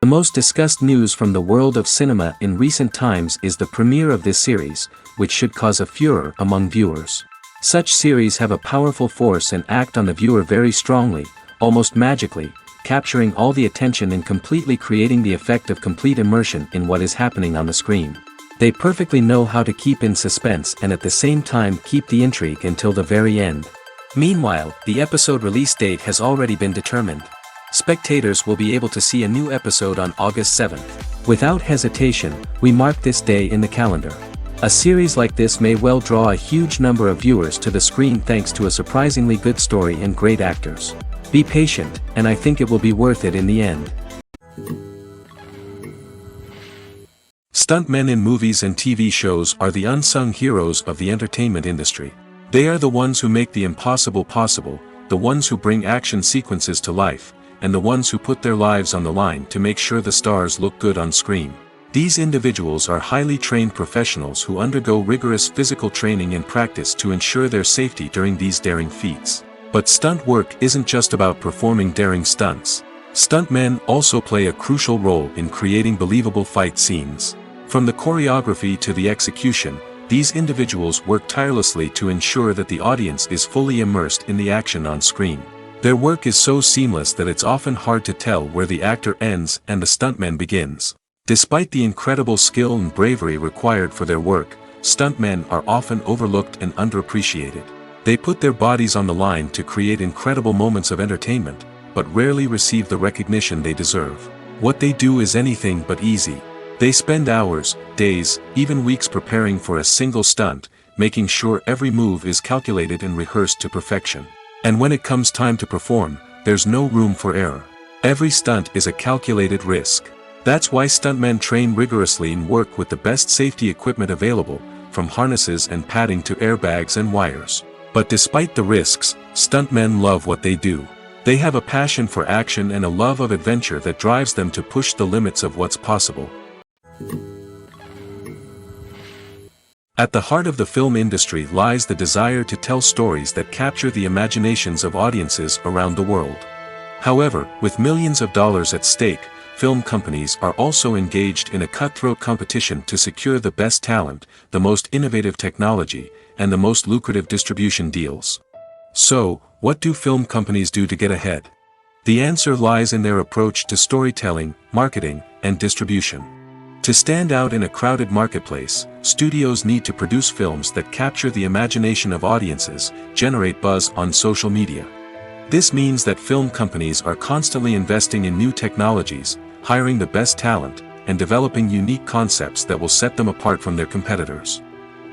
most discussed news from the world of cinema in recent times is the premiere of this series, which should cause a furor among viewers. Such series have a powerful force and act on the viewer very strongly, almost magically, capturing all the attention and completely creating the effect of complete immersion in what is happening on the screen. They perfectly know how to keep in suspense and at the same time keep the intrigue until the very end. Meanwhile, the episode release date has already been determined. Spectators will be able to see a new episode on August 7th. Without hesitation, we mark this day in the calendar. A series like this may well draw a huge number of viewers to the screen thanks to a surprisingly good story and great actors. Be patient, and I think it will be worth it in the end. Stuntmen in movies and TV shows are the unsung heroes of the entertainment industry. They are the ones who make the impossible possible, the ones who bring action sequences to life, and the ones who put their lives on the line to make sure the stars look good on screen. These individuals are highly trained professionals who undergo rigorous physical training and practice to ensure their safety during these daring feats. But stunt work isn't just about performing daring stunts. Stuntmen also play a crucial role in creating believable fight scenes. From the choreography to the execution, these individuals work tirelessly to ensure that the audience is fully immersed in the action on screen. Their work is so seamless that it's often hard to tell where the actor ends and the stuntman begins. Despite the incredible skill and bravery required for their work, stuntmen are often overlooked and underappreciated. They put their bodies on the line to create incredible moments of entertainment, but rarely receive the recognition they deserve. What they do is anything but easy. They spend hours, days, even weeks preparing for a single stunt, making sure every move is calculated and rehearsed to perfection. And when it comes time to perform, there's no room for error. Every stunt is a calculated risk. That's why stuntmen train rigorously and work with the best safety equipment available, from harnesses and padding to airbags and wires. But despite the risks, stuntmen love what they do. They have a passion for action and a love of adventure that drives them to push the limits of what's possible. At the heart of the film industry lies the desire to tell stories that capture the imaginations of audiences around the world. However, with millions of dollars at stake, film companies are also engaged in a cutthroat competition to secure the best talent, the most innovative technology, and the most lucrative distribution deals. So, what do film companies do to get ahead? The answer lies in their approach to storytelling, marketing, and distribution. To stand out in a crowded marketplace, studios need to produce films that capture the imagination of audiences, generate buzz on social media. This means that film companies are constantly investing in new technologies, hiring the best talent, and developing unique concepts that will set them apart from their competitors.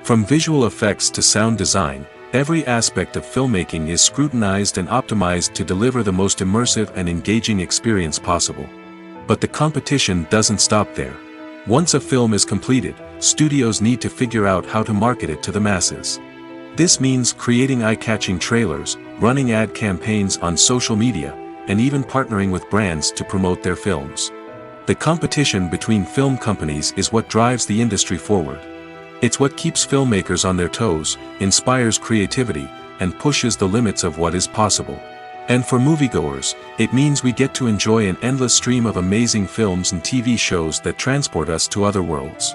From visual effects to sound design, every aspect of filmmaking is scrutinized and optimized to deliver the most immersive and engaging experience possible. But the competition doesn't stop there. Once a film is completed, studios need to figure out how to market it to the masses. This means creating eye-catching trailers, running ad campaigns on social media, and even partnering with brands to promote their films. The competition between film companies is what drives the industry forward. It's what keeps filmmakers on their toes, inspires creativity, and pushes the limits of what is possible. And for moviegoers, it means we get to enjoy an endless stream of amazing films and TV shows that transport us to other worlds.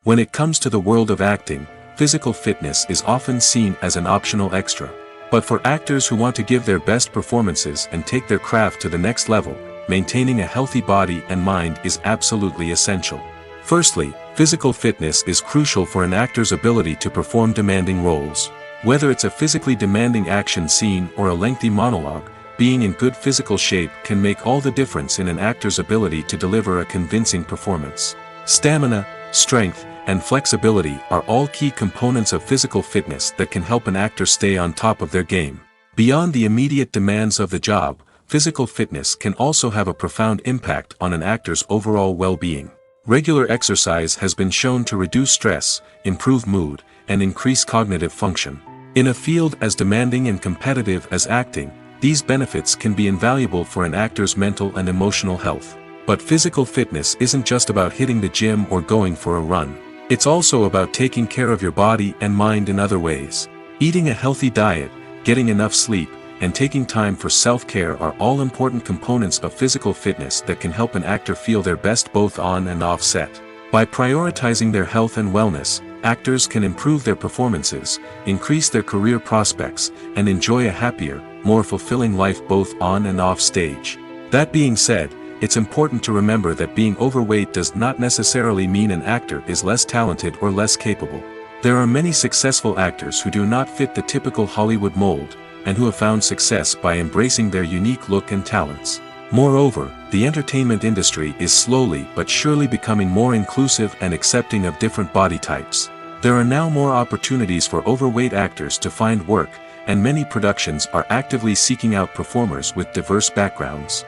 When it comes to the world of acting, physical fitness is often seen as an optional extra. But for actors who want to give their best performances and take their craft to the next level, maintaining a healthy body and mind is absolutely essential. Firstly, physical fitness is crucial for an actor's ability to perform demanding roles. Whether it's a physically demanding action scene or a lengthy monologue, being in good physical shape can make all the difference in an actor's ability to deliver a convincing performance. Stamina, strength, and flexibility are all key components of physical fitness that can help an actor stay on top of their game. Beyond the immediate demands of the job, physical fitness can also have a profound impact on an actor's overall well-being. Regular exercise has been shown to reduce stress, improve mood, and increase cognitive function. In a field as demanding and competitive as acting, these benefits can be invaluable for an actor's mental and emotional health. But physical fitness isn't just about hitting the gym or going for a run. It's also about taking care of your body and mind in other ways. Eating a healthy diet, getting enough sleep, and taking time for self-care are all important components of physical fitness that can help an actor feel their best both on and off set. By prioritizing their health and wellness, actors can improve their performances, increase their career prospects, and enjoy a happier, more fulfilling life both on and off stage. That being said, it's important to remember that being overweight does not necessarily mean an actor is less talented or less capable. There are many successful actors who do not fit the typical Hollywood mold, and who have found success by embracing their unique look and talents. Moreover, the entertainment industry is slowly but surely becoming more inclusive and accepting of different body types. There are now more opportunities for overweight actors to find work, and many productions are actively seeking out performers with diverse backgrounds.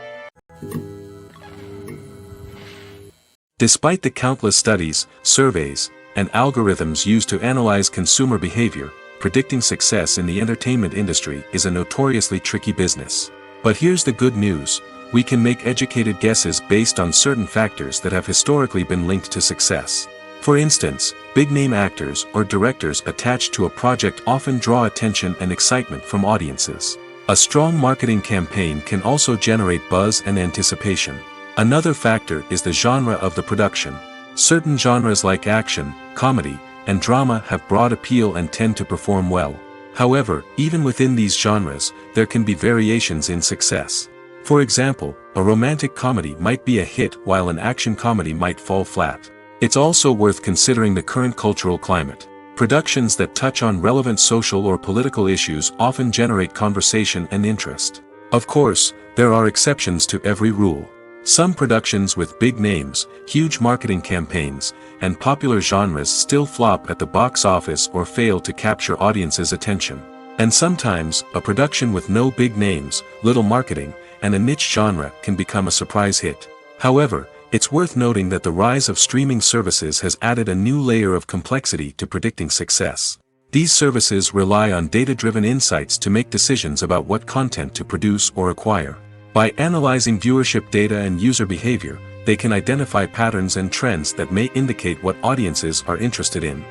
Despite the countless studies, surveys, and algorithms used to analyze consumer behavior, predicting success in the entertainment industry is a notoriously tricky business. But here's the good news: we can make educated guesses based on certain factors that have historically been linked to success. For instance, big-name actors or directors attached to a project often draw attention and excitement from audiences. A strong marketing campaign can also generate buzz and anticipation. Another factor is the genre of the production. Certain genres like action, comedy, and drama have broad appeal and tend to perform well. However, even within these genres, there can be variations in success. For example, a romantic comedy might be a hit while an action comedy might fall flat. It's also worth considering the current cultural climate. Productions that touch on relevant social or political issues often generate conversation and interest. Of course, there are exceptions to every rule. Some productions with big names, huge marketing campaigns, and popular genres still flop at the box office or fail to capture audiences' attention. And sometimes, a production with no big names, little marketing, and a niche genre can become a surprise hit. However, it's worth noting that the rise of streaming services has added a new layer of complexity to predicting success. These services rely on data-driven insights to make decisions about what content to produce or acquire. By analyzing viewership data and user behavior, they can identify patterns and trends that may indicate what audiences are interested in.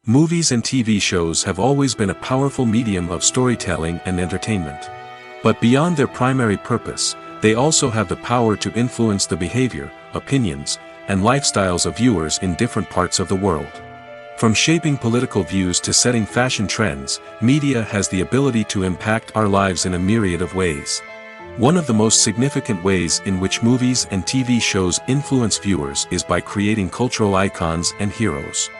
Movies and TV shows have always been a powerful medium of storytelling and entertainment. But beyond their primary purpose, they also have the power to influence the behavior, opinions, and lifestyles of viewers in different parts of the world. From shaping political views to setting fashion trends, media has the ability to impact our lives in a myriad of ways. One of the most significant ways in which movies and TV shows influence viewers is by creating cultural icons and heroes.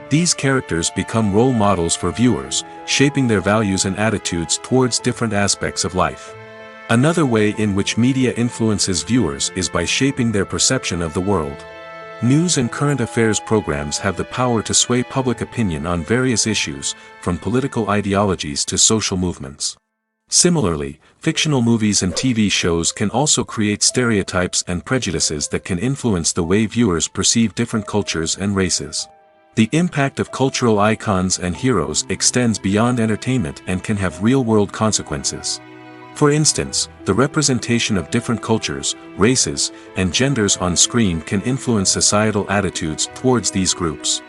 These characters become role models for viewers, shaping their values and attitudes towards different aspects of life. Another way in which media influences viewers is by shaping their perception of the world. News and current affairs programs have the power to sway public opinion on various issues, from political ideologies to social movements. Similarly, fictional movies and TV shows can also create stereotypes and prejudices that can influence the way viewers perceive different cultures and races. The impact of cultural icons and heroes extends beyond entertainment and can have real-world consequences. For instance, the representation of different cultures, races, and genders on screen can influence societal attitudes towards these groups.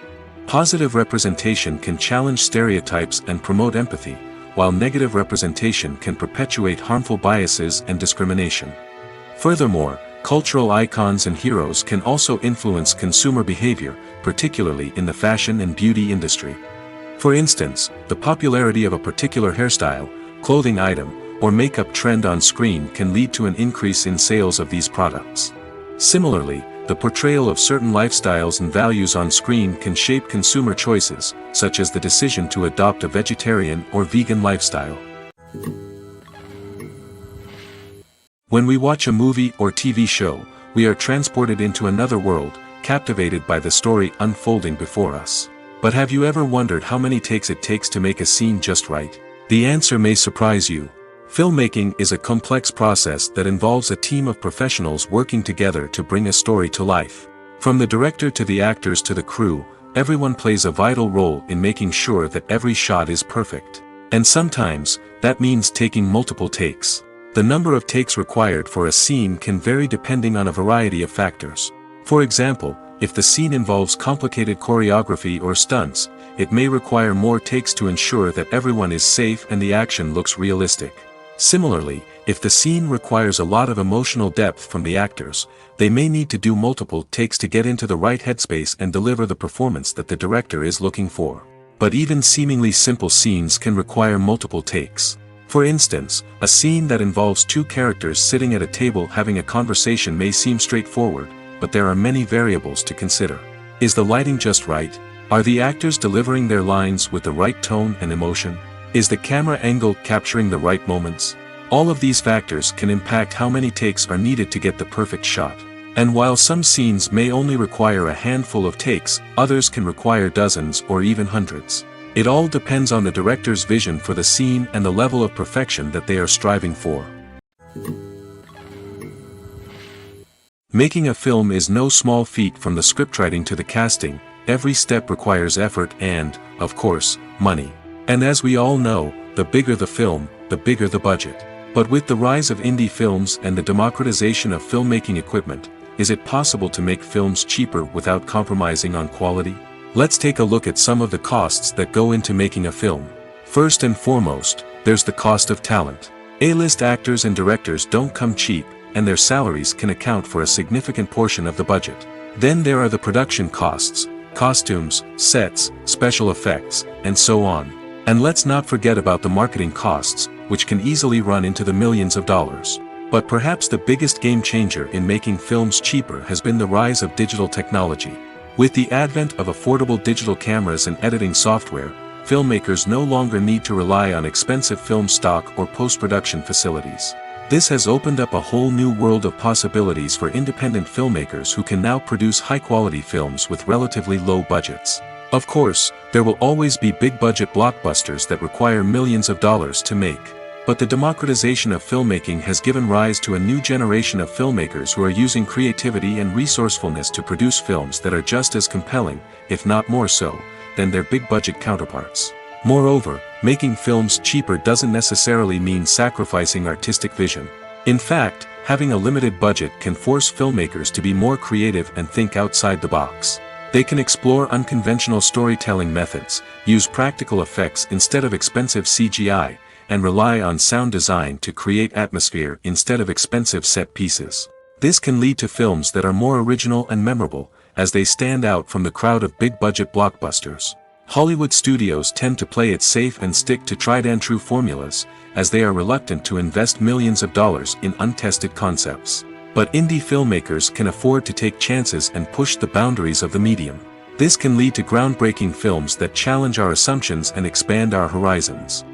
Positive representation can challenge stereotypes and promote empathy, while negative representation can perpetuate harmful biases and discrimination. Furthermore, cultural icons and heroes can also influence consumer behavior, particularly in the fashion and beauty industry. For instance, the popularity of a particular hairstyle, clothing item, or makeup trend on screen can lead to an increase in sales of these products. Similarly, the portrayal of certain lifestyles and values on screen can shape consumer choices, such as the decision to adopt a vegetarian or vegan lifestyle. When we watch a movie or TV show, we are transported into another world, captivated by the story unfolding before us. But have you ever wondered how many takes it takes to make a scene just right? The answer may surprise you. Filmmaking is a complex process that involves a team of professionals working together to bring a story to life. From the director to the actors to the crew, everyone plays a vital role in making sure that every shot is perfect. And sometimes, that means taking multiple takes. The number of takes required for a scene can vary depending on a variety of factors. For example, if the scene involves complicated choreography or stunts, it may require more takes to ensure that everyone is safe and the action looks realistic. Similarly, if the scene requires a lot of emotional depth from the actors, they may need to do multiple takes to get into the right headspace and deliver the performance that the director is looking for. But even seemingly simple scenes can require multiple takes. For instance, a scene that involves two characters sitting at a table having a conversation may seem straightforward, but there are many variables to consider. Is the lighting just right? Are the actors delivering their lines with the right tone and emotion? Is the camera angle capturing the right moments? All of these factors can impact how many takes are needed to get the perfect shot. And while some scenes may only require a handful of takes, others can require dozens or even hundreds. It all depends on the director's vision for the scene and the level of perfection that they are striving for. Making a film is no small feat. From the scriptwriting to the casting, every step requires effort and, of course, money. And as we all know, the bigger the film, the bigger the budget. But with the rise of indie films and the democratization of filmmaking equipment, is it possible to make films cheaper without compromising on quality? Let's take a look at some of the costs that go into making a film. First and foremost, there's the cost of talent. A-list actors and directors don't come cheap, and their salaries can account for a significant portion of the budget. Then there are the production costs, costumes, sets, special effects, and so on. And let's not forget about the marketing costs, which can easily run into the millions of dollars. But perhaps the biggest game changer in making films cheaper has been the rise of digital technology. With the advent of affordable digital cameras and editing software, filmmakers no longer need to rely on expensive film stock or post-production facilities. This has opened up a whole new world of possibilities for independent filmmakers who can now produce high-quality films with relatively low budgets. Of course, there will always be big-budget blockbusters that require millions of dollars to make. But the democratization of filmmaking has given rise to a new generation of filmmakers who are using creativity and resourcefulness to produce films that are just as compelling, if not more so, than their big-budget counterparts. Moreover, making films cheaper doesn't necessarily mean sacrificing artistic vision. In fact, having a limited budget can force filmmakers to be more creative and think outside the box. They can explore unconventional storytelling methods, use practical effects instead of expensive CGI, and rely on sound design to create atmosphere instead of expensive set pieces. This can lead to films that are more original and memorable, as they stand out from the crowd of big-budget blockbusters. Hollywood studios tend to play it safe and stick to tried-and-true formulas, as they are reluctant to invest millions of dollars in untested concepts. But indie filmmakers can afford to take chances and push the boundaries of the medium. This can lead to groundbreaking films that challenge our assumptions and expand our horizons.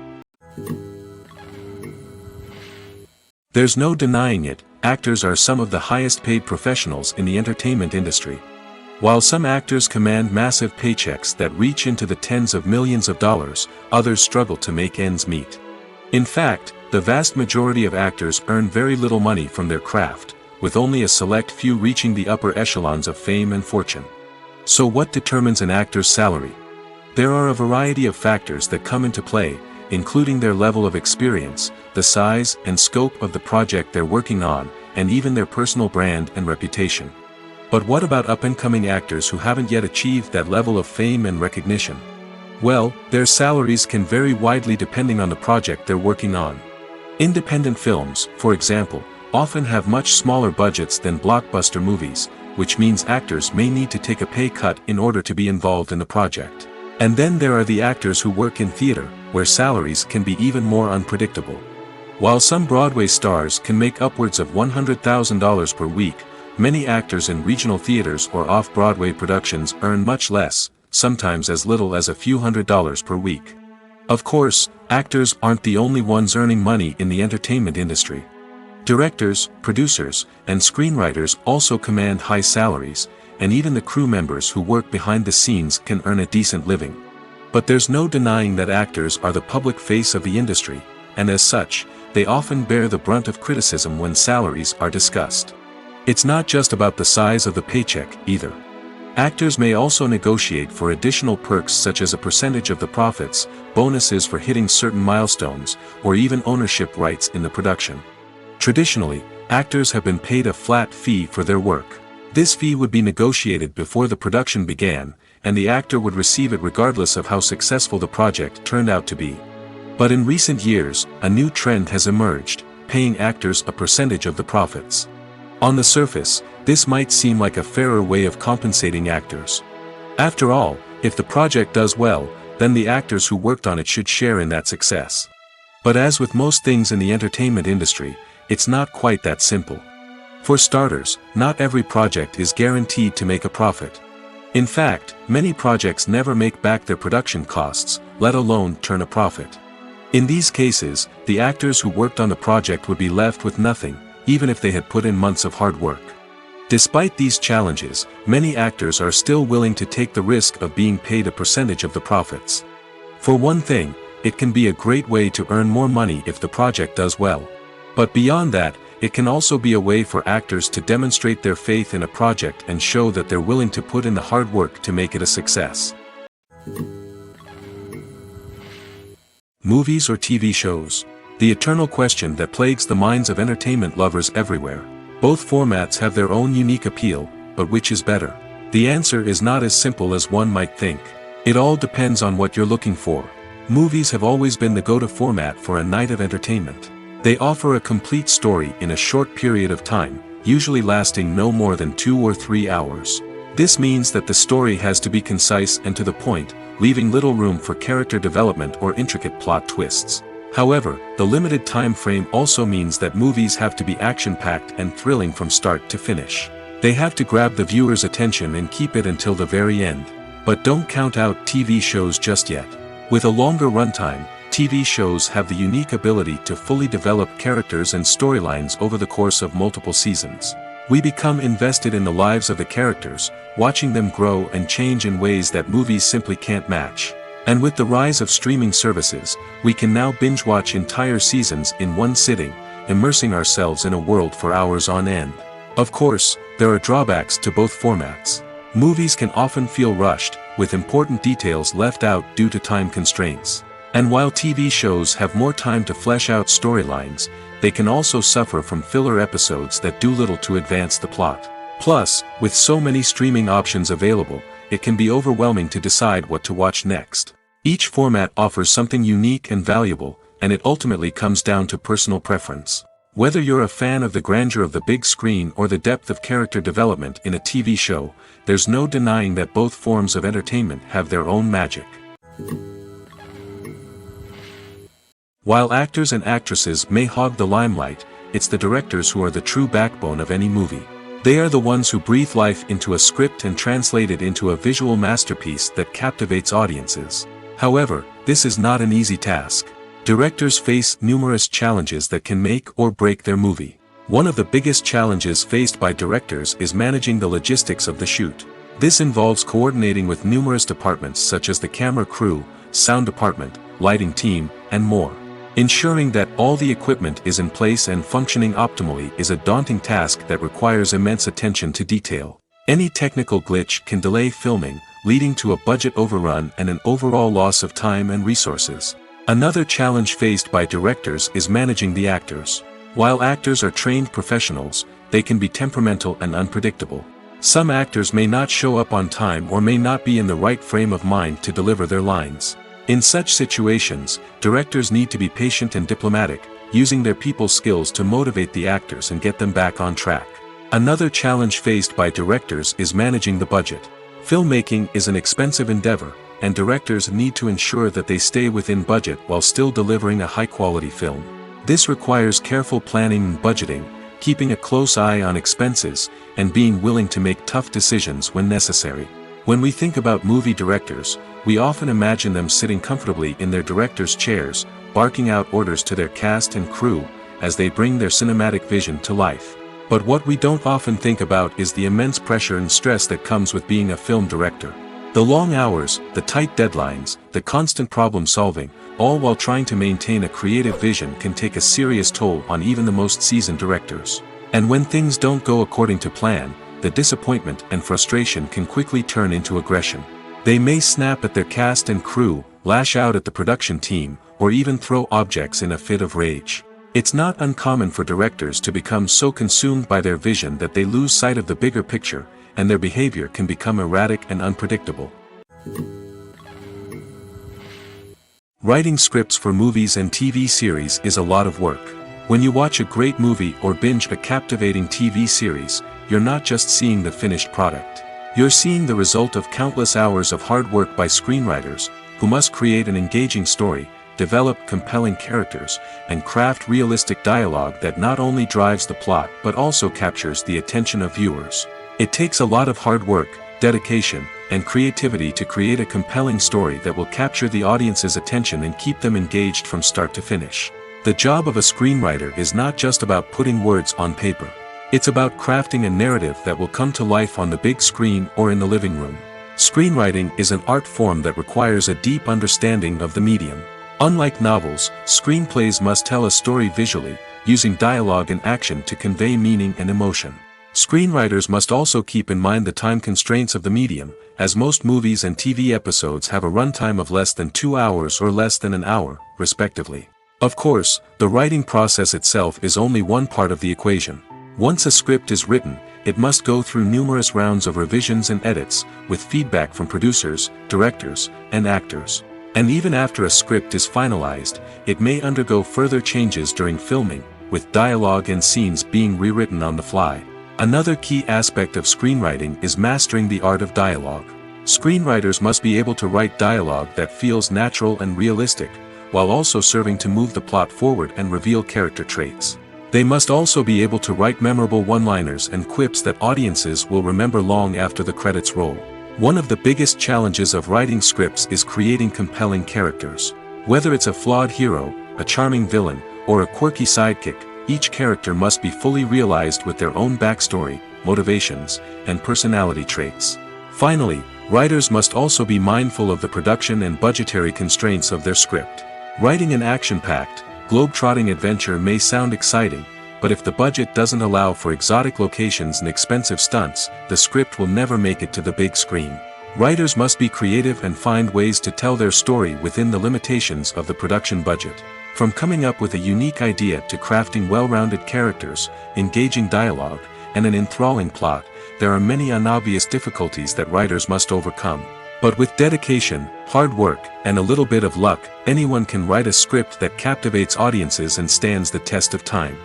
There's no denying it, actors are some of the highest-paid professionals in the entertainment industry. While some actors command massive paychecks that reach into the tens of millions of dollars, others struggle to make ends meet. In fact, the vast majority of actors earn very little money from their craft, with only a select few reaching the upper echelons of fame and fortune. So what determines an actor's salary? There are a variety of factors that come into play, including their level of experience, the size and scope of the project they're working on, and even their personal brand and reputation. But what about up-and-coming actors who haven't yet achieved that level of fame and recognition? Well, their salaries can vary widely depending on the project they're working on. Independent films, for example, often have much smaller budgets than blockbuster movies, which means actors may need to take a pay cut in order to be involved in the project. And then there are the actors who work in theater, where salaries can be even more unpredictable. While some Broadway stars can make upwards of $100,000 per week, many actors in regional theaters or off-Broadway productions earn much less, sometimes as little as a few $100s per week. Of course, actors aren't the only ones earning money in the entertainment industry. Directors, producers, and screenwriters also command high salaries, and even the crew members who work behind the scenes can earn a decent living. But there's no denying that actors are the public face of the industry, and as such, they often bear the brunt of criticism when salaries are discussed. It's not just about the size of the paycheck, either. Actors may also negotiate for additional perks such as a percentage of the profits, bonuses for hitting certain milestones, or even ownership rights in the production. Traditionally, actors have been paid a flat fee for their work. This fee would be negotiated before the production began, and the actor would receive it regardless of how successful the project turned out to be. But in recent years, a new trend has emerged, paying actors a percentage of the profits. On the surface, this might seem like a fairer way of compensating actors. After all, if the project does well, then the actors who worked on it should share in that success. But as with most things in the entertainment industry, it's not quite that simple. For starters, not every project is guaranteed to make a profit. In fact, many projects never make back their production costs, let alone turn a profit. In these cases, the actors who worked on the project would be left with nothing, even if they had put in months of hard work. Despite these challenges, many actors are still willing to take the risk of being paid a percentage of the profits. For one thing, it can be a great way to earn more money if the project does well. But beyond that, it can also be a way for actors to demonstrate their faith in a project and show that they're willing to put in the hard work to make it a success. Movies or TV shows? The eternal question that plagues the minds of entertainment lovers everywhere. Both formats have their own unique appeal, but which is better? The answer is not as simple as one might think. It all depends on what you're looking for. Movies have always been the go-to format for a night of entertainment. They offer a complete story in a short period of time, usually lasting no more than 2 or 3 hours. This means that the story has to be concise and to the point, leaving little room for character development or intricate plot twists. However, the limited time frame also means that movies have to be action-packed and thrilling from start to finish. They have to grab the viewer's attention and keep it until the very end. But don't count out TV shows just yet. With a longer runtime, TV shows have the unique ability to fully develop characters and storylines over the course of multiple seasons. We become invested in the lives of the characters, watching them grow and change in ways that movies simply can't match. And with the rise of streaming services, we can now binge-watch entire seasons in one sitting, immersing ourselves in a world for hours on end. Of course, there are drawbacks to both formats. Movies can often feel rushed, with important details left out due to time constraints. And while TV shows have more time to flesh out storylines, they can also suffer from filler episodes that do little to advance the plot. Plus, with so many streaming options available, it can be overwhelming to decide what to watch next. Each format offers something unique and valuable, and it ultimately comes down to personal preference. Whether you're a fan of the grandeur of the big screen or the depth of character development in a TV show, there's no denying that both forms of entertainment have their own magic. While actors and actresses may hog the limelight, it's the directors who are the true backbone of any movie. They are the ones who breathe life into a script and translate it into a visual masterpiece that captivates audiences. However, this is not an easy task. Directors face numerous challenges that can make or break their movie. One of the biggest challenges faced by directors is managing the logistics of the shoot. This involves coordinating with numerous departments such as the camera crew, sound department, lighting team, and more. Ensuring that all the equipment is in place and functioning optimally is a daunting task that requires immense attention to detail. Any technical glitch can delay filming, leading to a budget overrun and an overall loss of time and resources. Another challenge faced by directors is managing the actors. While actors are trained professionals, they can be temperamental and unpredictable. Some actors may not show up on time or may not be in the right frame of mind to deliver their lines. In such situations, directors need to be patient and diplomatic, using their people skills to motivate the actors and get them back on track. Another challenge faced by directors is managing the budget. Filmmaking is an expensive endeavor, and directors need to ensure that they stay within budget while still delivering a high-quality film. This requires careful planning and budgeting, keeping a close eye on expenses, and being willing to make tough decisions when necessary. When we think about movie directors, we often imagine them sitting comfortably in their director's chairs, barking out orders to their cast and crew, as they bring their cinematic vision to life. But what we don't often think about is the immense pressure and stress that comes with being a film director. The long hours, the tight deadlines, the constant problem solving, all while trying to maintain a creative vision can take a serious toll on even the most seasoned directors. And when things don't go according to plan, the disappointment and frustration can quickly turn into aggression. They may snap at their cast and crew, lash out at the production team, or even throw objects in a fit of rage. It's not uncommon for directors to become so consumed by their vision that they lose sight of the bigger picture, and their behavior can become erratic and unpredictable. Writing scripts for movies and TV series is a lot of work. When you watch a great movie or binge a captivating TV series, you're not just seeing the finished product. You're seeing the result of countless hours of hard work by screenwriters, who must create an engaging story, develop compelling characters, and craft realistic dialogue that not only drives the plot but also captures the attention of viewers. It takes a lot of hard work, dedication, and creativity to create a compelling story that will capture the audience's attention and keep them engaged from start to finish. The job of a screenwriter is not just about putting words on paper. It's about crafting a narrative that will come to life on the big screen or in the living room. Screenwriting is an art form that requires a deep understanding of the medium. Unlike novels, screenplays must tell a story visually, using dialogue and action to convey meaning and emotion. Screenwriters must also keep in mind the time constraints of the medium, as most movies and TV episodes have a runtime of less than 2 hours or less than an hour, respectively. Of course, the writing process itself is only one part of the equation. Once a script is written, it must go through numerous rounds of revisions and edits, with feedback from producers, directors, and actors. And even after a script is finalized, it may undergo further changes during filming, with dialogue and scenes being rewritten on the fly. Another key aspect of screenwriting is mastering the art of dialogue. Screenwriters must be able to write dialogue that feels natural and realistic, while also serving to move the plot forward and reveal character traits. They must also be able to write memorable one-liners and quips that audiences will remember long after the credits roll. One of the biggest challenges of writing scripts is creating compelling characters. Whether it's a flawed hero, a charming villain, or a quirky sidekick, each character must be fully realized with their own backstory, motivations, and personality traits. Finally, writers must also be mindful of the production and budgetary constraints of their script. Writing an action-packed, globe-trotting adventure may sound exciting, but if the budget doesn't allow for exotic locations and expensive stunts, the script will never make it to the big screen. Writers must be creative and find ways to tell their story within the limitations of the production budget. From coming up with a unique idea to crafting well-rounded characters, engaging dialogue, and an enthralling plot, there are many unobvious difficulties that writers must overcome. But with dedication, hard work, and a little bit of luck, anyone can write a script that captivates audiences and stands the test of time.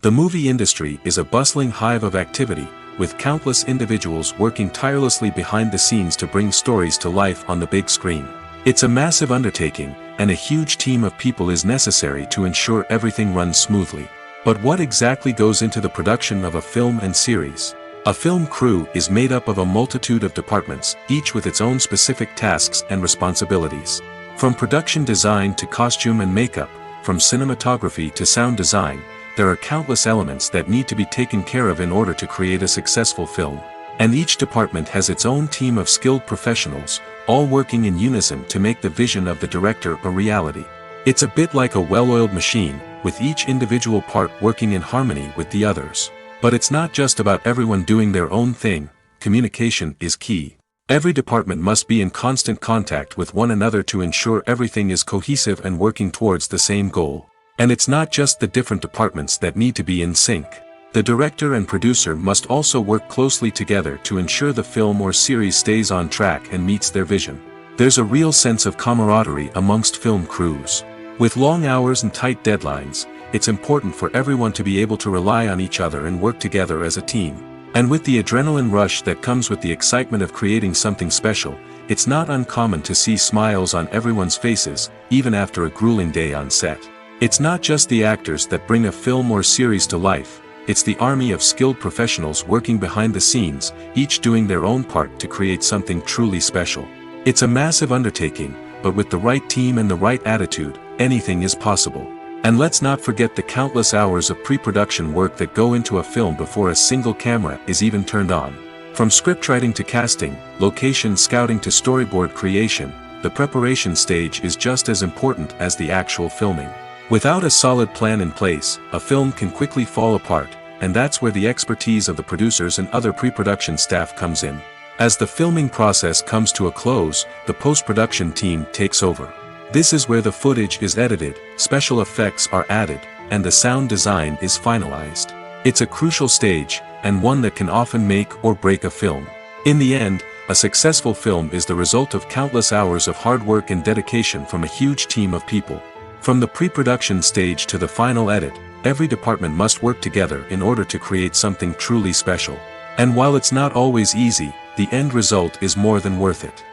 The movie industry is a bustling hive of activity, with countless individuals working tirelessly behind the scenes to bring stories to life on the big screen. It's a massive undertaking, and a huge team of people is necessary to ensure everything runs smoothly. But what exactly goes into the production of a film and series? A film crew is made up of a multitude of departments, each with its own specific tasks and responsibilities. From production design to costume and makeup, from cinematography to sound design, there are countless elements that need to be taken care of in order to create a successful film. And each department has its own team of skilled professionals, all working in unison to make the vision of the director a reality. It's a bit like a well-oiled machine, with each individual part working in harmony with the others. But it's not just about everyone doing their own thing. Communication is key. Every department must be in constant contact with one another to ensure everything is cohesive and working towards the same goal. And it's not just the different departments that need to be in sync. The director and producer must also work closely together to ensure the film or series stays on track and meets their vision. There's a real sense of camaraderie amongst film crews. With long hours and tight deadlines, it's important for everyone to be able to rely on each other and work together as a team. And with the adrenaline rush that comes with the excitement of creating something special, it's not uncommon to see smiles on everyone's faces, even after a grueling day on set. It's not just the actors that bring a film or series to life. It's the army of skilled professionals working behind the scenes, each doing their own part to create something truly special. It's a massive undertaking, but with the right team and the right attitude, anything is possible. And let's not forget the countless hours of pre-production work that go into a film before a single camera is even turned on. From scriptwriting to casting, location scouting to storyboard creation, the preparation stage is just as important as the actual filming. Without a solid plan in place, a film can quickly fall apart, and that's where the expertise of the producers and other pre-production staff comes in. As the filming process comes to a close, the post-production team takes over. This is where the footage is edited, special effects are added, and the sound design is finalized. It's a crucial stage, and one that can often make or break a film. In the end, a successful film is the result of countless hours of hard work and dedication from a huge team of people. From the pre-production stage to the final edit, every department must work together in order to create something truly special. And while it's not always easy, the end result is more than worth it.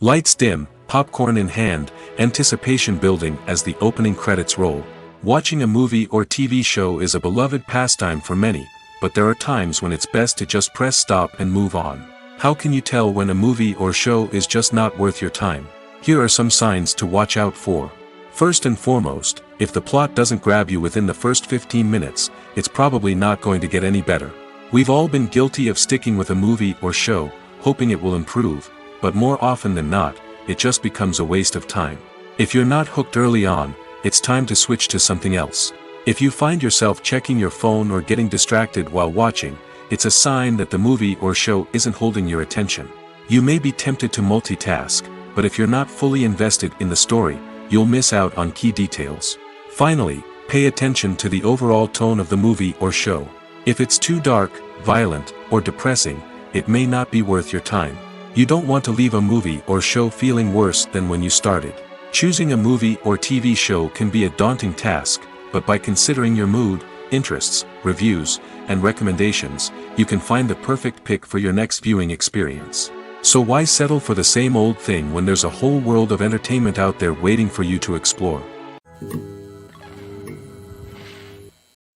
Lights dim, popcorn in hand, anticipation building as the opening credits roll. Watching a movie or TV show is a beloved pastime for many, but there are times when it's best to just press stop and move on. How can you tell when a movie or show is just not worth your time? Here are some signs to watch out for. First and foremost, if the plot doesn't grab you within the first 15 minutes, it's probably not going to get any better. We've all been guilty of sticking with a movie or show, hoping it will improve, but more often than not, it just becomes a waste of time. If you're not hooked early on, it's time to switch to something else. If you find yourself checking your phone or getting distracted while watching, it's a sign that the movie or show isn't holding your attention. You may be tempted to multitask, but if you're not fully invested in the story, you'll miss out on key details. Finally, pay attention to the overall tone of the movie or show. If it's too dark, violent, or depressing, it may not be worth your time. You don't want to leave a movie or show feeling worse than when you started. Choosing a movie or TV show can be a daunting task, but by considering your mood, interests, reviews, and recommendations, you can find the perfect pick for your next viewing experience. So why settle for the same old thing when there's a whole world of entertainment out there waiting for you to explore?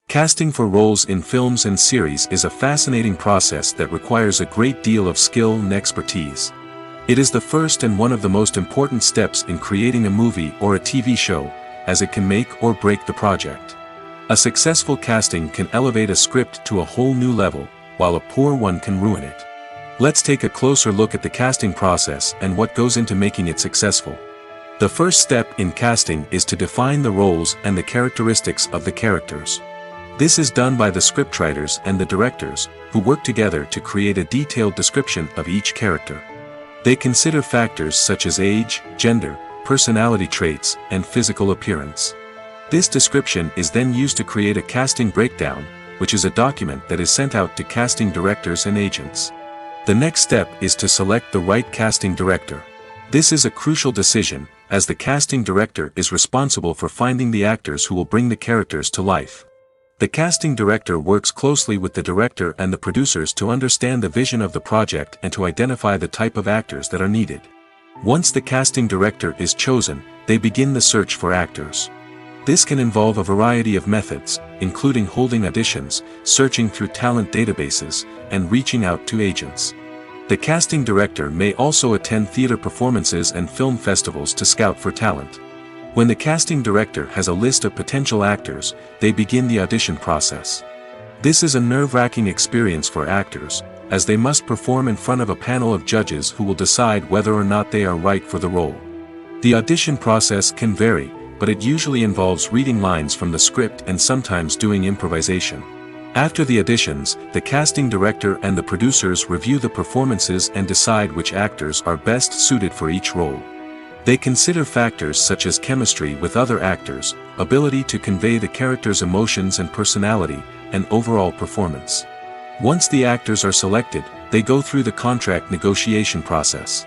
Casting for roles in films and series is a fascinating process that requires a great deal of skill and expertise. It is the first and one of the most important steps in creating a movie or a TV show, as it can make or break the project. A successful casting can elevate a script to a whole new level, while a poor one can ruin it. Let's take a closer look at the casting process and what goes into making it successful. The first step in casting is to define the roles and the characteristics of the characters. This is done by the scriptwriters and the directors, who work together to create a detailed description of each character. They consider factors such as age, gender, personality traits, and physical appearance. This description is then used to create a casting breakdown, which is a document that is sent out to casting directors and agents. The next step is to select the right casting director. This is a crucial decision, as the casting director is responsible for finding the actors who will bring the characters to life. The casting director works closely with the director and the producers to understand the vision of the project and to identify the type of actors that are needed. Once the casting director is chosen, they begin the search for actors. This can involve a variety of methods, including holding auditions, searching through talent databases, and reaching out to agents. The casting director may also attend theater performances and film festivals to scout for talent. When the casting director has a list of potential actors, they begin the audition process. This is a nerve-wracking experience for actors, as they must perform in front of a panel of judges who will decide whether or not they are right for the role. The audition process can vary, but it usually involves reading lines from the script and sometimes doing improvisation. After the auditions, the casting director and the producers review the performances and decide which actors are best suited for each role. They consider factors such as chemistry with other actors, ability to convey the character's emotions and personality, and overall performance. Once the actors are selected, they go through the contract negotiation process.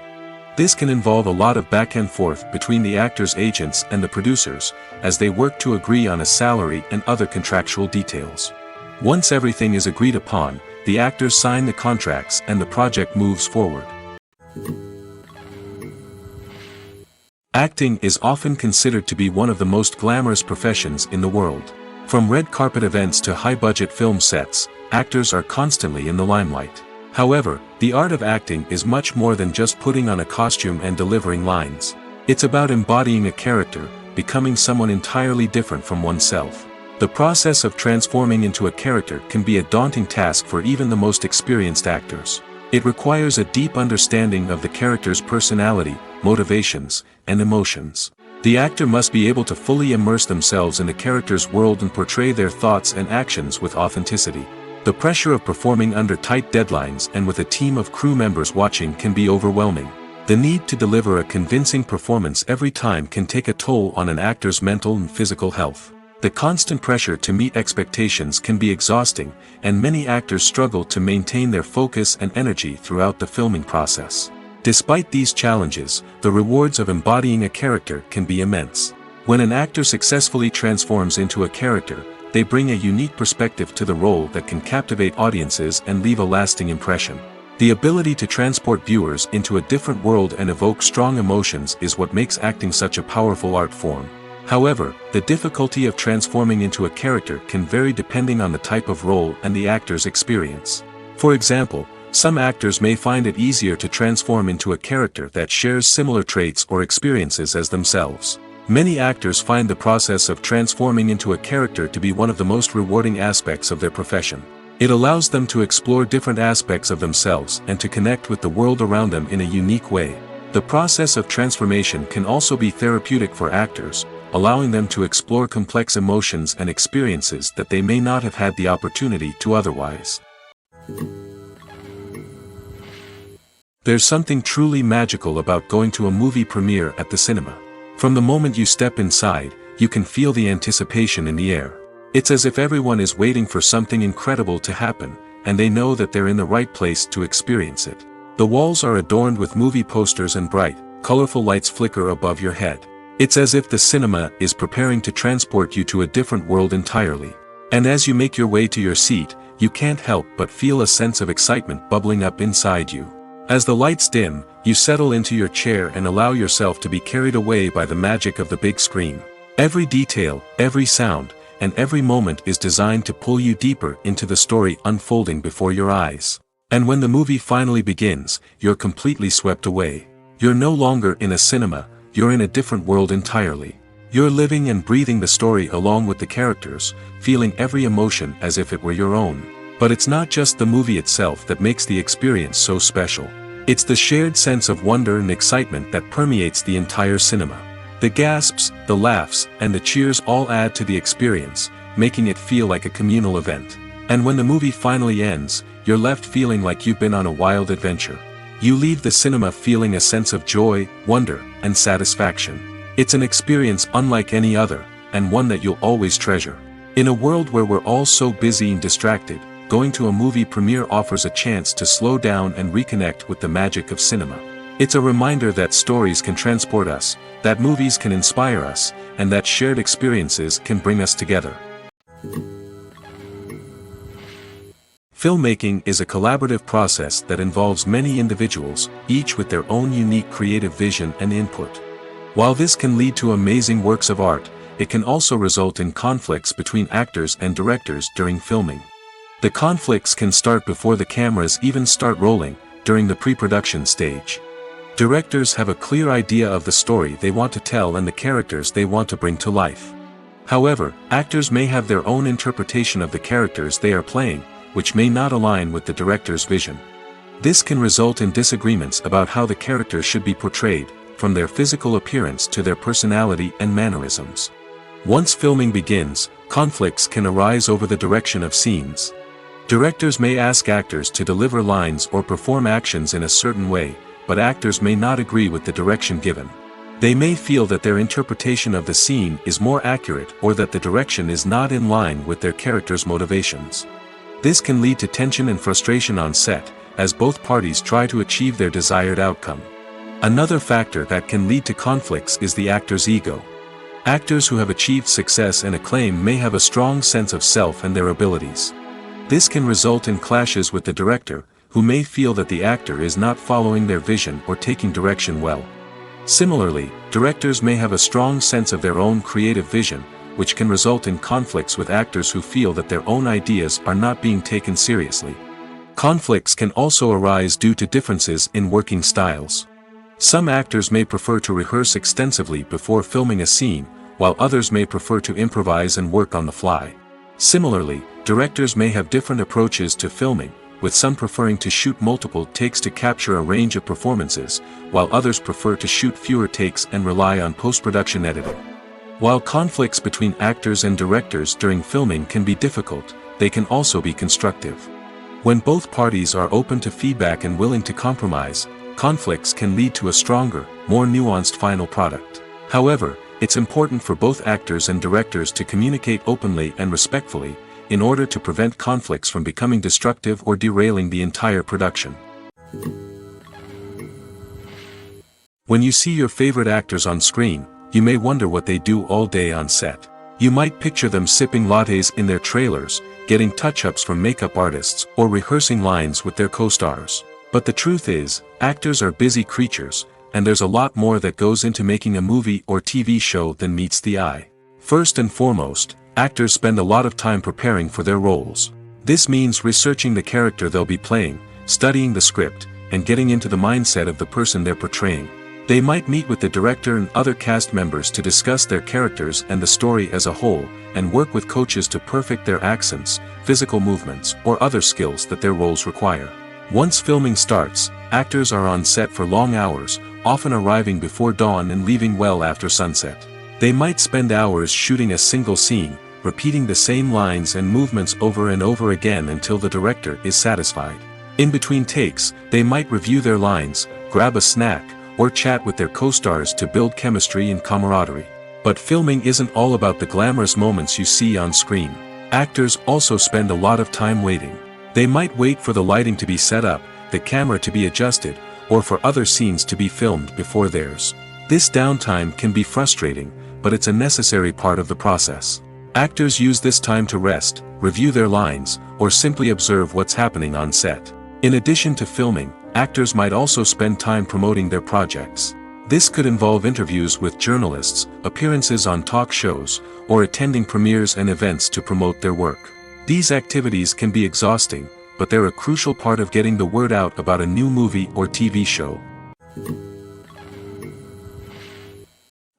This can involve a lot of back and forth between the actors' agents and the producers, as they work to agree on a salary and other contractual details. Once everything is agreed upon, the actors sign the contracts and the project moves forward. Acting is often considered to be one of the most glamorous professions in the world. From red carpet events to high-budget film sets, actors are constantly in the limelight. However, the art of acting is much more than just putting on a costume and delivering lines. It's about embodying a character, becoming someone entirely different from oneself. The process of transforming into a character can be a daunting task for even the most experienced actors. It requires a deep understanding of the character's personality, motivations, and emotions. The actor must be able to fully immerse themselves in the character's world and portray their thoughts and actions with authenticity. The pressure of performing under tight deadlines and with a team of crew members watching can be overwhelming. The need to deliver a convincing performance every time can take a toll on an actor's mental and physical health. The constant pressure to meet expectations can be exhausting, and many actors struggle to maintain their focus and energy throughout the filming process. Despite these challenges, the rewards of embodying a character can be immense. When an actor successfully transforms into a character, they bring a unique perspective to the role that can captivate audiences and leave a lasting impression. The ability to transport viewers into a different world and evoke strong emotions is what makes acting such a powerful art form. However, the difficulty of transforming into a character can vary depending on the type of role and the actor's experience. For example, some actors may find it easier to transform into a character that shares similar traits or experiences as themselves. Many actors find the process of transforming into a character to be one of the most rewarding aspects of their profession. It allows them to explore different aspects of themselves and to connect with the world around them in a unique way. The process of transformation can also be therapeutic for actors, allowing them to explore complex emotions and experiences that they may not have had the opportunity to otherwise. There's something truly magical about going to a movie premiere at the cinema. From the moment you step inside, you can feel the anticipation in the air. It's as if everyone is waiting for something incredible to happen, and they know that they're in the right place to experience it. The walls are adorned with movie posters and bright, colorful lights flicker above your head. It's as if the cinema is preparing to transport you to a different world entirely. And as you make your way to your seat, you can't help but feel a sense of excitement bubbling up inside you. As the lights dim, you settle into your chair and allow yourself to be carried away by the magic of the big screen. Every detail, every sound, and every moment is designed to pull you deeper into the story unfolding before your eyes. And when the movie finally begins, you're completely swept away. You're no longer in a cinema, you're in a different world entirely. You're living and breathing the story along with the characters, feeling every emotion as if it were your own. But it's not just the movie itself that makes the experience so special. It's the shared sense of wonder and excitement that permeates the entire cinema. The gasps, the laughs, and the cheers all add to the experience, making it feel like a communal event. And when the movie finally ends, you're left feeling like you've been on a wild adventure. You leave the cinema feeling a sense of joy, wonder, and satisfaction. It's an experience unlike any other, and one that you'll always treasure. In a world where we're all so busy and distracted, going to a movie premiere offers a chance to slow down and reconnect with the magic of cinema. It's a reminder that stories can transport us, that movies can inspire us, and that shared experiences can bring us together. Filmmaking is a collaborative process that involves many individuals, each with their own unique creative vision and input. While this can lead to amazing works of art, it can also result in conflicts between actors and directors during filming. The conflicts can start before the cameras even start rolling, during the pre-production stage. Directors have a clear idea of the story they want to tell and the characters they want to bring to life. However, actors may have their own interpretation of the characters they are playing, which may not align with the director's vision. This can result in disagreements about how the characters should be portrayed, from their physical appearance to their personality and mannerisms. Once filming begins, conflicts can arise over the direction of scenes. Directors may ask actors to deliver lines or perform actions in a certain way, but actors may not agree with the direction given. They may feel that their interpretation of the scene is more accurate or that the direction is not in line with their character's motivations. This can lead to tension and frustration on set, as both parties try to achieve their desired outcome. Another factor that can lead to conflicts is the actor's ego. Actors who have achieved success and acclaim may have a strong sense of self and their abilities. This can result in clashes with the director, who may feel that the actor is not following their vision or taking direction well. Similarly, directors may have a strong sense of their own creative vision, which can result in conflicts with actors who feel that their own ideas are not being taken seriously. Conflicts can also arise due to differences in working styles. Some actors may prefer to rehearse extensively before filming a scene, while others may prefer to improvise and work on the fly. Similarly, directors may have different approaches to filming, with some preferring to shoot multiple takes to capture a range of performances, while others prefer to shoot fewer takes and rely on post-production editing. While conflicts between actors and directors during filming can be difficult, they can also be constructive. When both parties are open to feedback and willing to compromise, conflicts can lead to a stronger, more nuanced final product. However, It's important for both actors and directors to communicate openly and respectfully, in order to prevent conflicts from becoming destructive or derailing the entire production. When you see your favorite actors on screen, you may wonder what they do all day on set. You might picture them sipping lattes in their trailers, getting touch-ups from makeup artists, or rehearsing lines with their co-stars. But the truth is, actors are busy creatures, and there's a lot more that goes into making a movie or TV show than meets the eye. First and foremost, actors spend a lot of time preparing for their roles. This means researching the character they'll be playing, studying the script, and getting into the mindset of the person they're portraying. They might meet with the director and other cast members to discuss their characters and the story as a whole, and work with coaches to perfect their accents, physical movements, or other skills that their roles require. Once filming starts, actors are on set for long hours, often arriving before dawn and leaving well after sunset. They might spend hours shooting a single scene, repeating the same lines and movements over and over again until the director is satisfied. In between takes, they might review their lines, grab a snack, or chat with their co-stars to build chemistry and camaraderie. But filming isn't all about the glamorous moments you see on screen. Actors also spend a lot of time waiting. They might wait for the lighting to be set up, the camera to be adjusted, or for other scenes to be filmed before theirs. This downtime can be frustrating, but it's a necessary part of the process. Actors use this time to rest, review their lines, or simply observe what's happening on set. In addition to filming, actors might also spend time promoting their projects. This could involve interviews with journalists, appearances on talk shows, or attending premieres and events to promote their work. These activities can be exhausting, but they're a crucial part of getting the word out about a new movie or TV show.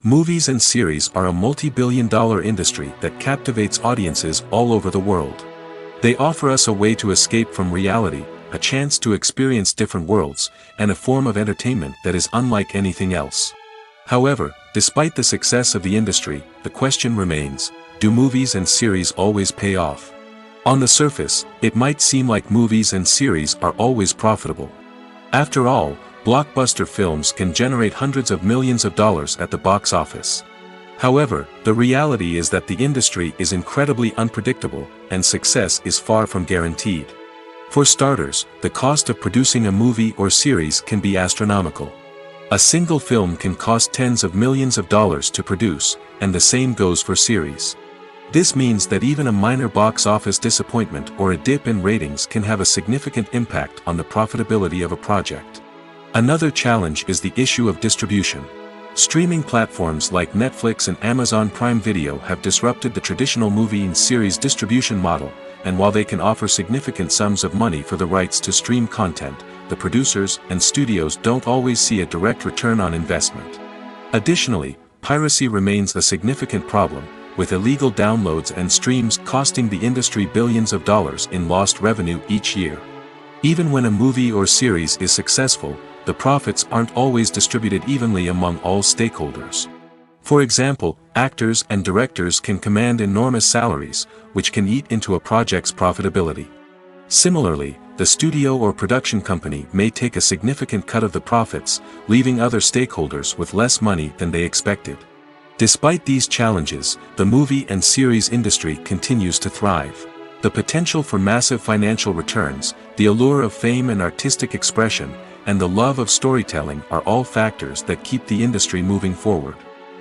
Movies and series are a multi-billion-dollar industry that captivates audiences all over the world. They offer us a way to escape from reality, a chance to experience different worlds, and a form of entertainment that is unlike anything else. However, despite the success of the industry, the question remains, do movies and series always pay off? On the surface, it might seem like movies and series are always profitable. After all, blockbuster films can generate hundreds of millions of dollars at the box office. However, the reality is that the industry is incredibly unpredictable, and success is far from guaranteed. For starters, the cost of producing a movie or series can be astronomical. A single film can cost tens of millions of dollars to produce, and the same goes for series. This means that even a minor box office disappointment or a dip in ratings can have a significant impact on the profitability of a project. Another challenge is the issue of distribution. Streaming platforms like Netflix and Amazon Prime Video have disrupted the traditional movie and series distribution model, and while they can offer significant sums of money for the rights to stream content, the producers and studios don't always see a direct return on investment. Additionally, piracy remains a significant problem, with illegal downloads and streams costing the industry billions of dollars in lost revenue each year. Even when a movie or series is successful, the profits aren't always distributed evenly among all stakeholders. For example, actors and directors can command enormous salaries, which can eat into a project's profitability. Similarly, the studio or production company may take a significant cut of the profits, leaving other stakeholders with less money than they expected. Despite these challenges, the movie and series industry continues to thrive. The potential for massive financial returns, the allure of fame and artistic expression, and the love of storytelling are all factors that keep the industry moving forward.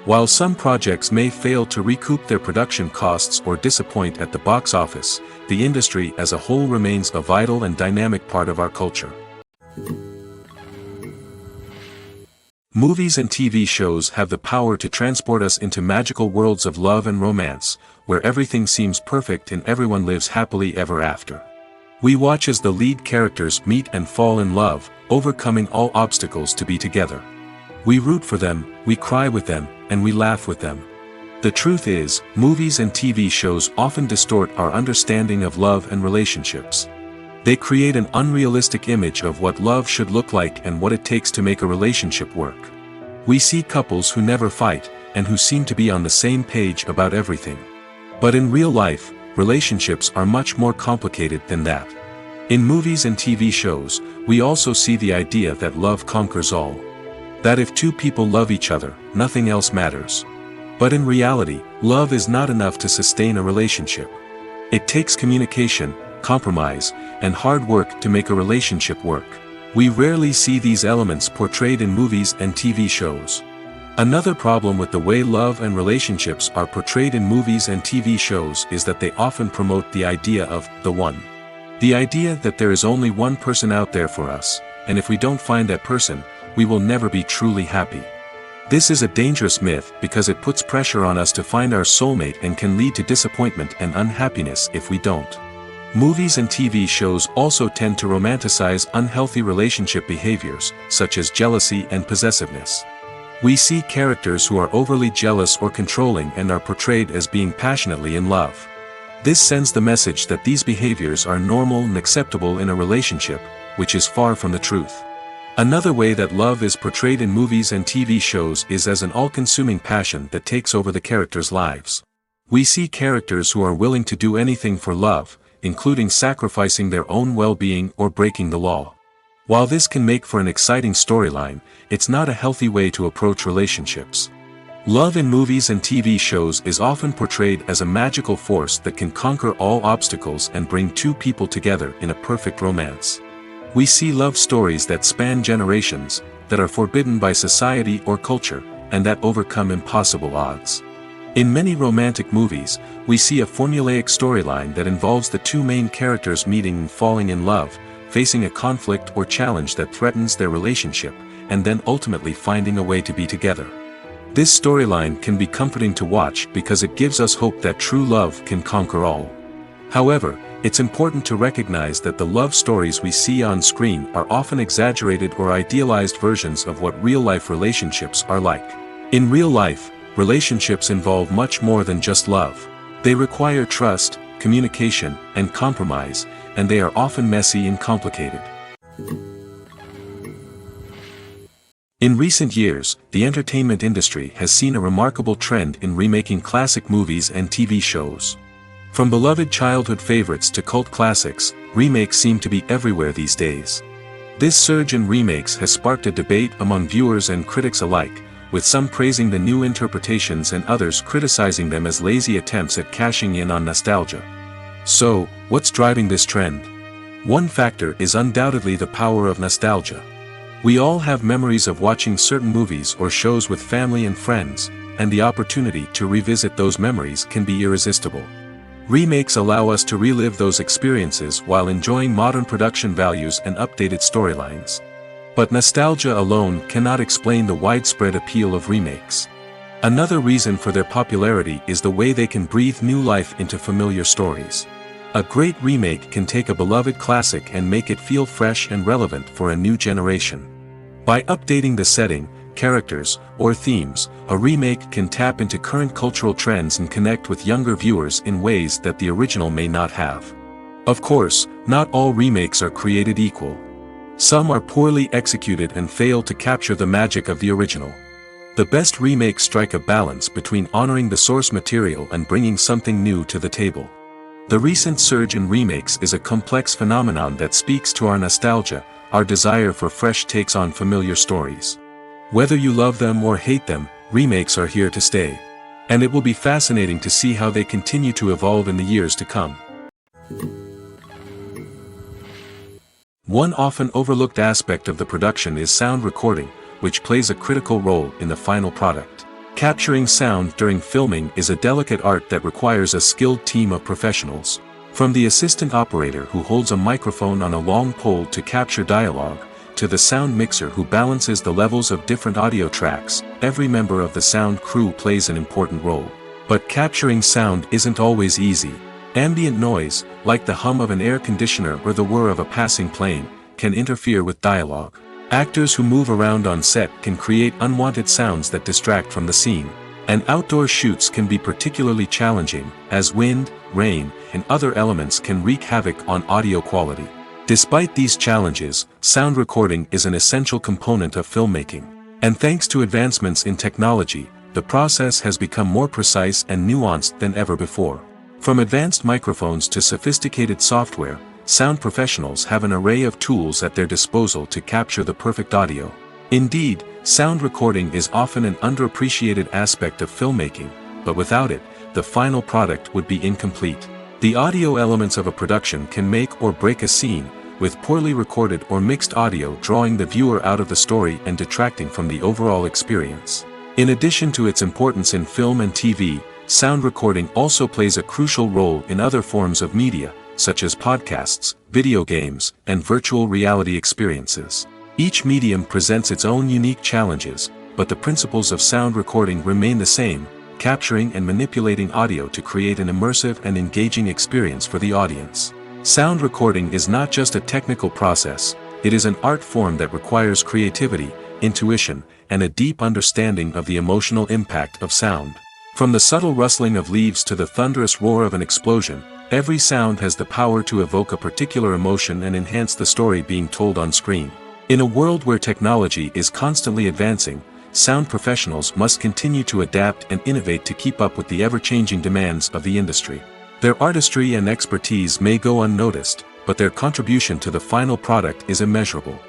While some projects may fail to recoup their production costs or disappoint at the box office, the industry as a whole remains a vital and dynamic part of our culture. Movies and TV shows have the power to transport us into magical worlds of love and romance, where everything seems perfect and everyone lives happily ever after. We watch as the lead characters meet and fall in love, overcoming all obstacles to be together. We root for them, we cry with them, and we laugh with them. The truth is, movies and TV shows often distort our understanding of love and relationships. They create an unrealistic image of what love should look like and what it takes to make a relationship work. We see couples who never fight, and who seem to be on the same page about everything. But in real life, relationships are much more complicated than that. In movies and TV shows, we also see the idea that love conquers all. That if two people love each other, nothing else matters. But in reality, love is not enough to sustain a relationship. It takes communication, compromise, and hard work to make a relationship work. We rarely see these elements portrayed in movies and TV shows. Another problem with the way love and relationships are portrayed in movies and TV shows is that they often promote the idea of the one. The idea that there is only one person out there for us, and if we don't find that person, we will never be truly happy. This is a dangerous myth because it puts pressure on us to find our soulmate and can lead to disappointment and unhappiness if we don't. Movies and TV shows also tend to romanticize unhealthy relationship behaviors, such as jealousy and possessiveness. We see characters who are overly jealous or controlling and are portrayed as being passionately in love. This sends the message that these behaviors are normal and acceptable in a relationship, which is far from the truth. Another way that love is portrayed in movies and TV shows is as an all-consuming passion that takes over the characters' lives. We see characters who are willing to do anything for love, including sacrificing their own well-being or breaking the law. While this can make for an exciting storyline, it's not a healthy way to approach relationships. Love in movies and TV shows is often portrayed as a magical force that can conquer all obstacles and bring two people together in a perfect romance. We see love stories that span generations, that are forbidden by society or culture, and that overcome impossible odds. In many romantic movies, we see a formulaic storyline that involves the two main characters meeting and falling in love, facing a conflict or challenge that threatens their relationship, and then ultimately finding a way to be together. This storyline can be comforting to watch because it gives us hope that true love can conquer all. However, it's important to recognize that the love stories we see on screen are often exaggerated or idealized versions of what real-life relationships are like. In real life, relationships involve much more than just love. They require trust, communication, and compromise, and they are often messy and complicated. In recent years, the entertainment industry has seen a remarkable trend in remaking classic movies and TV shows. From beloved childhood favorites to cult classics, remakes seem to be everywhere these days. This surge in remakes has sparked a debate among viewers and critics alike, with some praising the new interpretations and others criticizing them as lazy attempts at cashing in on nostalgia. So, what's driving this trend? One factor is undoubtedly the power of nostalgia. We all have memories of watching certain movies or shows with family and friends, and the opportunity to revisit those memories can be irresistible. Remakes allow us to relive those experiences while enjoying modern production values and updated storylines. But nostalgia alone cannot explain the widespread appeal of remakes. Another reason for their popularity is the way they can breathe new life into familiar stories. A great remake can take a beloved classic and make it feel fresh and relevant for a new generation. By updating the setting, characters, or themes, a remake can tap into current cultural trends and connect with younger viewers in ways that the original may not have. Of course, not all remakes are created equal. Some are poorly executed and fail to capture the magic of the original. The best remakes strike a balance between honoring the source material and bringing something new to the table. The recent surge in remakes is a complex phenomenon that speaks to our nostalgia, our desire for fresh takes on familiar stories. Whether you love them or hate them, remakes are here to stay. And it will be fascinating to see how they continue to evolve in the years to come. One often overlooked aspect of the production is sound recording, which plays a critical role in the final product. Capturing sound during filming is a delicate art that requires a skilled team of professionals. From the assistant operator who holds a microphone on a long pole to capture dialogue, to the sound mixer who balances the levels of different audio tracks, every member of the sound crew plays an important role. But capturing sound isn't always easy. Ambient noise, like the hum of an air conditioner or the whir of a passing plane, can interfere with dialogue. Actors who move around on set can create unwanted sounds that distract from the scene. And outdoor shoots can be particularly challenging, as wind, rain, and other elements can wreak havoc on audio quality. Despite these challenges, sound recording is an essential component of filmmaking. And thanks to advancements in technology, the process has become more precise and nuanced than ever before. From advanced microphones to sophisticated software, sound professionals have an array of tools at their disposal to capture the perfect audio. Indeed, Sound recording is often an underappreciated aspect of filmmaking, but without it, the final product would be incomplete. The audio elements of a production can make or break a scene, with poorly recorded or mixed audio drawing the viewer out of the story and detracting from the overall experience. In addition to its importance in film and TV, sound recording also plays a crucial role in other forms of media, such as podcasts, video games, and virtual reality experiences. Each medium presents its own unique challenges, but the principles of sound recording remain the same, capturing and manipulating audio to create an immersive and engaging experience for the audience. Sound recording is not just a technical process, it is an art form that requires creativity, intuition, and a deep understanding of the emotional impact of sound. From the subtle rustling of leaves to the thunderous roar of an explosion, every sound has the power to evoke a particular emotion and enhance the story being told on screen. In a world where technology is constantly advancing, sound professionals must continue to adapt and innovate to keep up with the ever-changing demands of the industry. Their artistry and expertise may go unnoticed, but their contribution to the final product is immeasurable.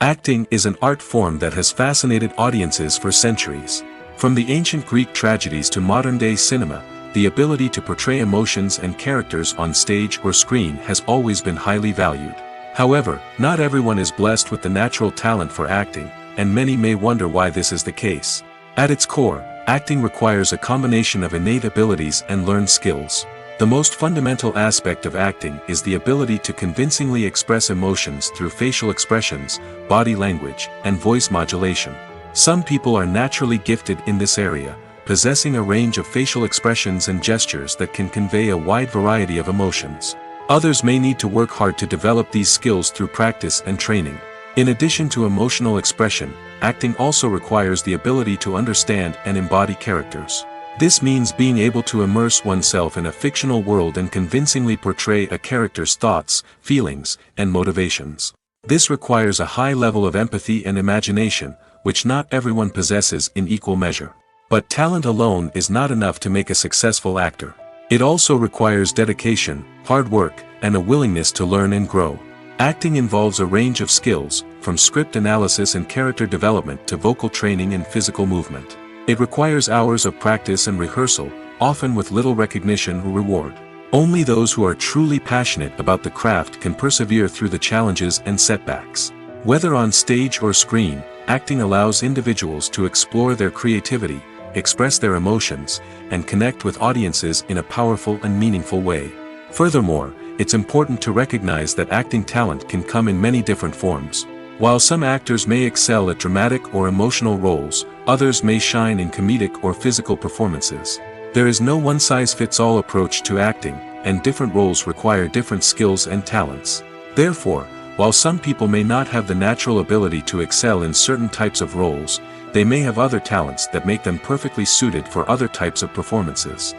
Acting is an art form that has fascinated audiences for centuries. From the ancient Greek tragedies to modern-day cinema, the ability to portray emotions and characters on stage or screen has always been highly valued. However, not everyone is blessed with the natural talent for acting, and many may wonder why this is the case. At its core, acting requires a combination of innate abilities and learned skills. The most fundamental aspect of acting is the ability to convincingly express emotions through facial expressions, body language, and voice modulation. Some people are naturally gifted in this area, possessing a range of facial expressions and gestures that can convey a wide variety of emotions. Others may need to work hard to develop these skills through practice and training. In addition to emotional expression, acting also requires the ability to understand and embody characters. This means being able to immerse oneself in a fictional world and convincingly portray a character's thoughts, feelings, and motivations. This requires a high level of empathy and imagination, which not everyone possesses in equal measure. But talent alone is not enough to make a successful actor. It also requires dedication, hard work, and a willingness to learn and grow. Acting involves a range of skills, from script analysis and character development to vocal training and physical movement. It requires hours of practice and rehearsal, often with little recognition or reward. Only those who are truly passionate about the craft can persevere through the challenges and setbacks. Whether on stage or screen, acting allows individuals to explore their creativity, express their emotions, and connect with audiences in a powerful and meaningful way. Furthermore, it's important to recognize that acting talent can come in many different forms. While some actors may excel at dramatic or emotional roles, others may shine in comedic or physical performances. There is no one-size-fits-all approach to acting, and different roles require different skills and talents. Therefore, while some people may not have the natural ability to excel in certain types of roles, they may have other talents that make them perfectly suited for other types of performances.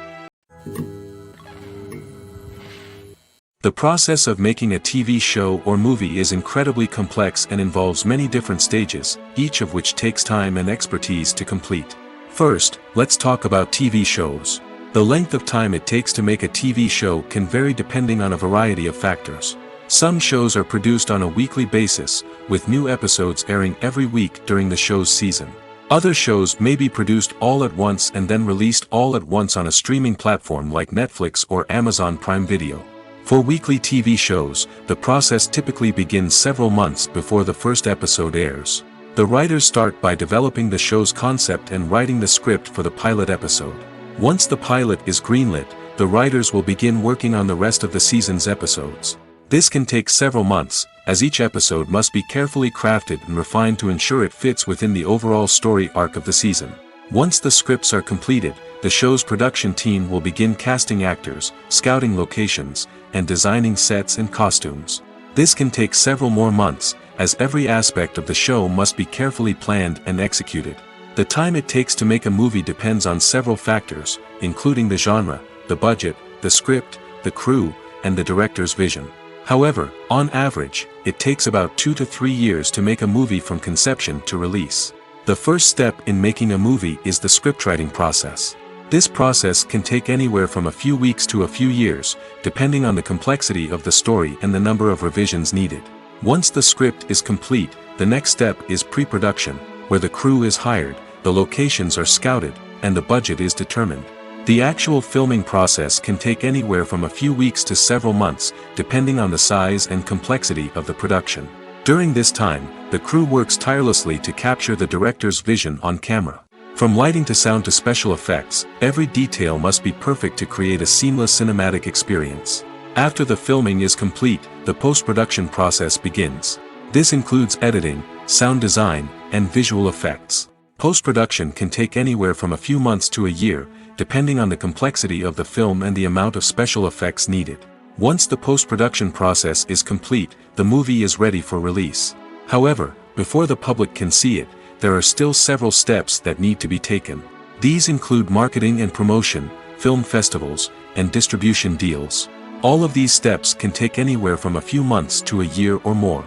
The process of making a TV show or movie is incredibly complex and involves many different stages, each of which takes time and expertise to complete. First, let's talk about TV shows. The length of time it takes to make a TV show can vary depending on a variety of factors. Some shows are produced on a weekly basis, with new episodes airing every week during the show's season. Other shows may be produced all at once and then released all at once on a streaming platform like Netflix or Amazon Prime Video. For weekly TV shows, the process typically begins several months before the first episode airs. The writers start by developing the show's concept and writing the script for the pilot episode. Once the pilot is greenlit, the writers will begin working on the rest of the season's episodes. This can take several months, as each episode must be carefully crafted and refined to ensure it fits within the overall story arc of the season. Once the scripts are completed, the show's production team will begin casting actors, scouting locations, and designing sets and costumes. This can take several more months, as every aspect of the show must be carefully planned and executed. The time it takes to make a movie depends on several factors, including the genre, the budget, the script, the crew, and the director's vision. However, on average, it takes about 2 to 3 years to make a movie from conception to release. The first step in making a movie is the scriptwriting process. This process can take anywhere from a few weeks to a few years, depending on the complexity of the story and the number of revisions needed. Once the script is complete, the next step is pre-production, where the crew is hired, the locations are scouted, and the budget is determined. The actual filming process can take anywhere from a few weeks to several months, depending on the size and complexity of the production. During this time, the crew works tirelessly to capture the director's vision on camera. From lighting to sound to special effects, every detail must be perfect to create a seamless cinematic experience. After the filming is complete, the post-production process begins. This includes editing, sound design, and visual effects. Post-production can take anywhere from a few months to a year, depending on the complexity of the film and the amount of special effects needed. Once the post-production process is complete, the movie is ready for release. However, before the public can see it, there are still several steps that need to be taken. These include marketing and promotion, film festivals, and distribution deals. All of these steps can take anywhere from a few months to a year or more.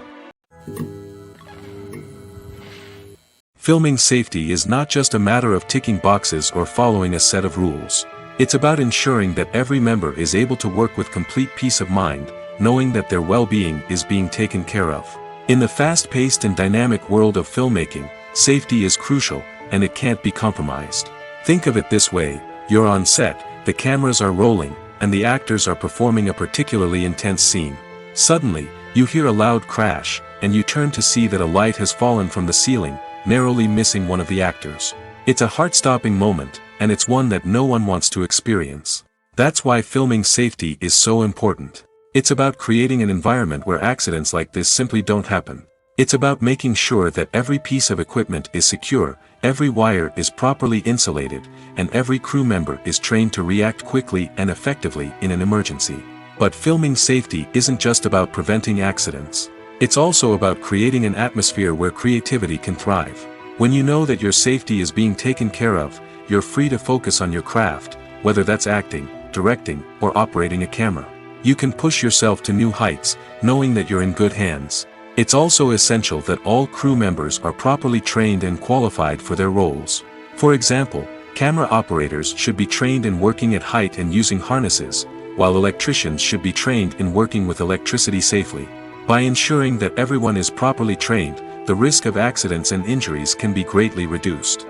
Filming safety is not just a matter of ticking boxes or following a set of rules. It's about ensuring that every member is able to work with complete peace of mind, knowing that their well-being is being taken care of. In the fast-paced and dynamic world of filmmaking, safety is crucial, and it can't be compromised. Think of it this way: you're on set, the cameras are rolling, and the actors are performing a particularly intense scene. Suddenly, you hear a loud crash, and you turn to see that a light has fallen from the ceiling, narrowly missing one of the actors. It's a heart-stopping moment, and it's one that no one wants to experience. That's why filming safety is so important. It's about creating an environment where accidents like this simply don't happen. It's about making sure that every piece of equipment is secure, every wire is properly insulated, and every crew member is trained to react quickly and effectively in an emergency. But filming safety isn't just about preventing accidents. It's also about creating an atmosphere where creativity can thrive. When you know that your safety is being taken care of, you're free to focus on your craft, whether that's acting, directing, or operating a camera. You can push yourself to new heights, knowing that you're in good hands. It's also essential that all crew members are properly trained and qualified for their roles. For example, camera operators should be trained in working at height and using harnesses, while electricians should be trained in working with electricity safely. By ensuring that everyone is properly trained, the risk of accidents and injuries can be greatly reduced.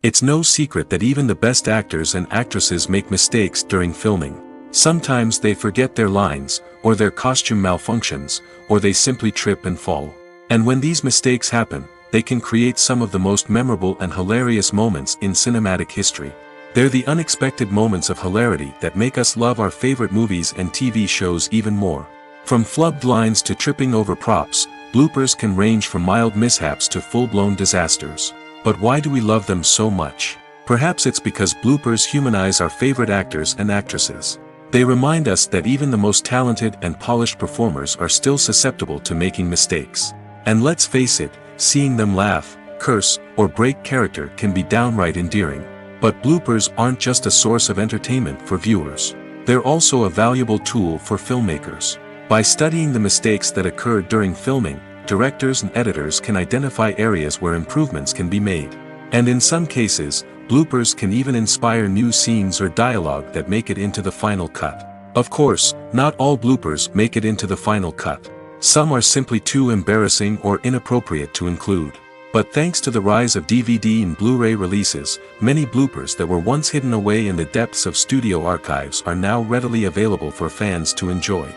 It's no secret that even the best actors and actresses make mistakes during filming. Sometimes they forget their lines, or their costume malfunctions, or they simply trip and fall. And when these mistakes happen, they can create some of the most memorable and hilarious moments in cinematic history. They're the unexpected moments of hilarity that make us love our favorite movies and TV shows even more. From flubbed lines to tripping over props, bloopers can range from mild mishaps to full-blown disasters. But why do we love them so much? Perhaps it's because bloopers humanize our favorite actors and actresses. They remind us that even the most talented and polished performers are still susceptible to making mistakes. And let's face it, seeing them laugh, curse, or break character can be downright endearing. But bloopers aren't just a source of entertainment for viewers. They're also a valuable tool for filmmakers. By studying the mistakes that occurred during filming, directors and editors can identify areas where improvements can be made. And in some cases, bloopers can even inspire new scenes or dialogue that make it into the final cut. Of course, not all bloopers make it into the final cut. Some are simply too embarrassing or inappropriate to include. But thanks to the rise of DVD and Blu-ray releases, many bloopers that were once hidden away in the depths of studio archives are now readily available for fans to enjoy.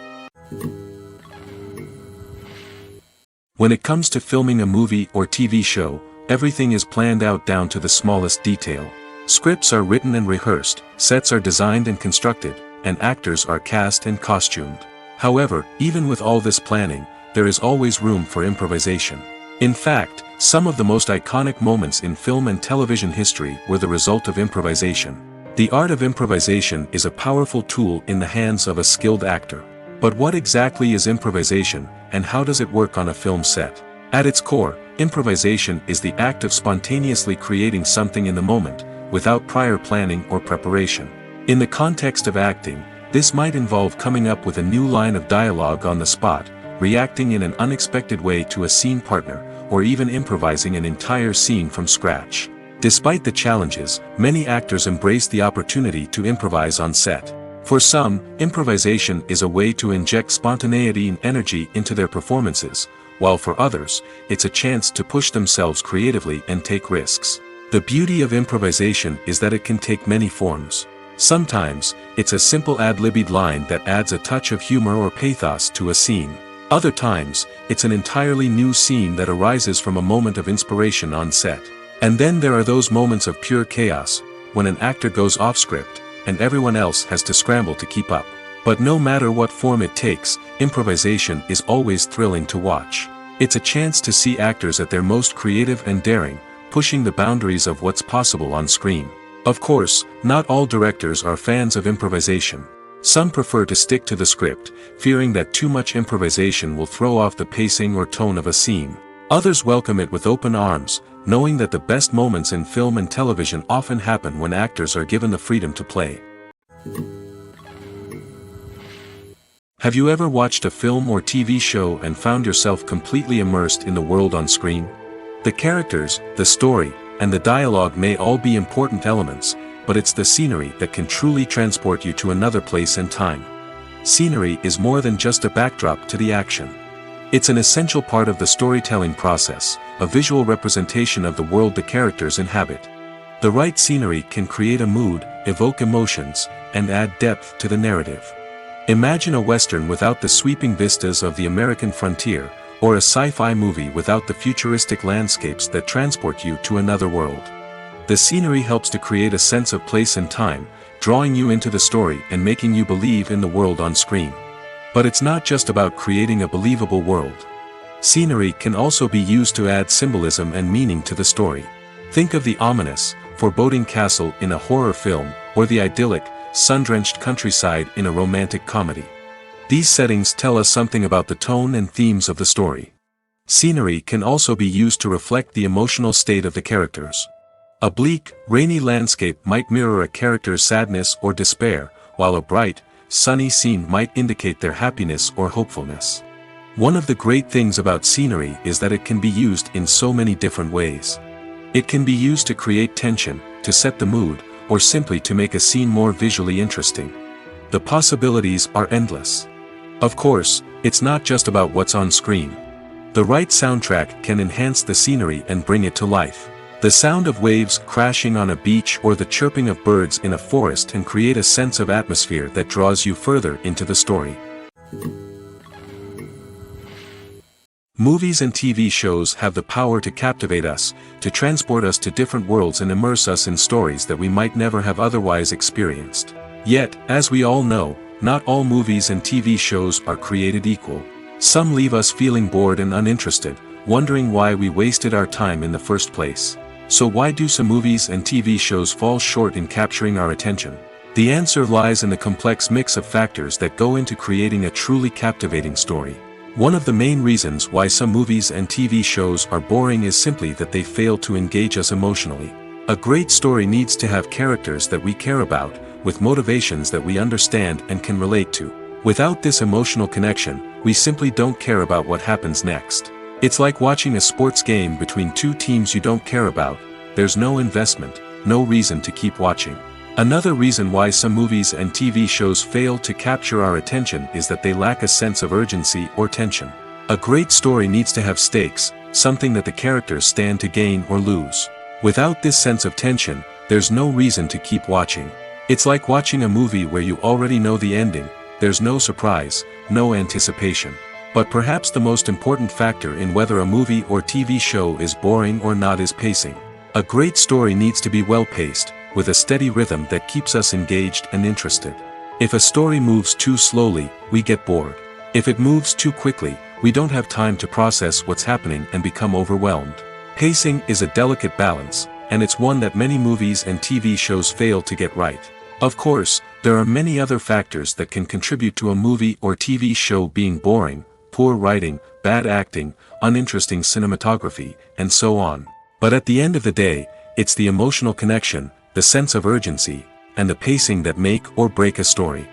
When it comes to filming a movie or TV show, everything is planned out down to the smallest detail. Scripts are written and rehearsed, sets are designed and constructed, and actors are cast and costumed. However, even with all this planning, there is always room for improvisation. In fact, some of the most iconic moments in film and television history were the result of improvisation. The art of improvisation is a powerful tool in the hands of a skilled actor. But what exactly is improvisation, and how does it work on a film set? At its core, improvisation is the act of spontaneously creating something in the moment, without prior planning or preparation. In the context of acting, this might involve coming up with a new line of dialogue on the spot, reacting in an unexpected way to a scene partner, or even improvising an entire scene from scratch. Despite the challenges, many actors embrace the opportunity to improvise on set. For some, improvisation is a way to inject spontaneity and energy into their performances, while for others, it's a chance to push themselves creatively and take risks. The beauty of improvisation is that it can take many forms. Sometimes, it's a simple ad-libbed line that adds a touch of humor or pathos to a scene. Other times, it's an entirely new scene that arises from a moment of inspiration on set. And then there are those moments of pure chaos, when an actor goes off script, and everyone else has to scramble to keep up. But no matter what form it takes, improvisation is always thrilling to watch. It's a chance to see actors at their most creative and daring, pushing the boundaries of what's possible on screen. Of course, not all directors are fans of improvisation. Some prefer to stick to the script, fearing that too much improvisation will throw off the pacing or tone of a scene. Others welcome it with open arms, knowing that the best moments in film and television often happen when actors are given the freedom to play. Have you ever watched a film or TV show and found yourself completely immersed in the world on screen? The characters, the story, and the dialogue may all be important elements, but it's the scenery that can truly transport you to another place and time. Scenery is more than just a backdrop to the action. It's an essential part of the storytelling process, a visual representation of the world the characters inhabit. The right scenery can create a mood, evoke emotions, and add depth to the narrative. Imagine a Western without the sweeping vistas of the American frontier, or a sci-fi movie without the futuristic landscapes that transport you to another world. The scenery helps to create a sense of place and time, drawing you into the story and making you believe in the world on screen. But it's not just about creating a believable world. Scenery can also be used to add symbolism and meaning to the story. Think of the ominous, foreboding castle in a horror film, or the idyllic, sun-drenched countryside in a romantic comedy. These settings tell us something about the tone and themes of the story. Scenery can also be used to reflect the emotional state of the characters. A bleak, rainy landscape might mirror a character's sadness or despair, while a bright, sunny scene might indicate their happiness or hopefulness. One of the great things about scenery is that it can be used in so many different ways. It can be used to create tension, to set the mood, or simply to make a scene more visually interesting. The possibilities are endless. Of course, it's not just about what's on screen. The right soundtrack can enhance the scenery and bring it to life. The sound of waves crashing on a beach or the chirping of birds in a forest can create a sense of atmosphere that draws you further into the story. Movies and TV shows have the power to captivate us, to transport us to different worlds and immerse us in stories that we might never have otherwise experienced. Yet, as we all know, not all movies and TV shows are created equal. Some leave us feeling bored and uninterested, wondering why we wasted our time in the first place. So why do some movies and TV shows fall short in capturing our attention? The answer lies in the complex mix of factors that go into creating a truly captivating story. One of the main reasons why some movies and TV shows are boring is simply that they fail to engage us emotionally. A great story needs to have characters that we care about, with motivations that we understand and can relate to. Without this emotional connection, we simply don't care about what happens next. It's like watching a sports game between two teams you don't care about. There's no investment, no reason to keep watching. Another reason why some movies and TV shows fail to capture our attention is that they lack a sense of urgency or tension. A great story needs to have stakes, something that the characters stand to gain or lose. Without this sense of tension, there's no reason to keep watching. It's like watching a movie where you already know the ending. There's no surprise, no anticipation. But perhaps the most important factor in whether a movie or TV show is boring or not is pacing. A great story needs to be well-paced, with a steady rhythm that keeps us engaged and interested. If a story moves too slowly, we get bored. If it moves too quickly, we don't have time to process what's happening and become overwhelmed. Pacing is a delicate balance, and it's one that many movies and TV shows fail to get right. Of course, there are many other factors that can contribute to a movie or TV show being boring: poor writing, bad acting, uninteresting cinematography, and so on. But at the end of the day, it's the emotional connection, the sense of urgency, and the pacing that make or break a story.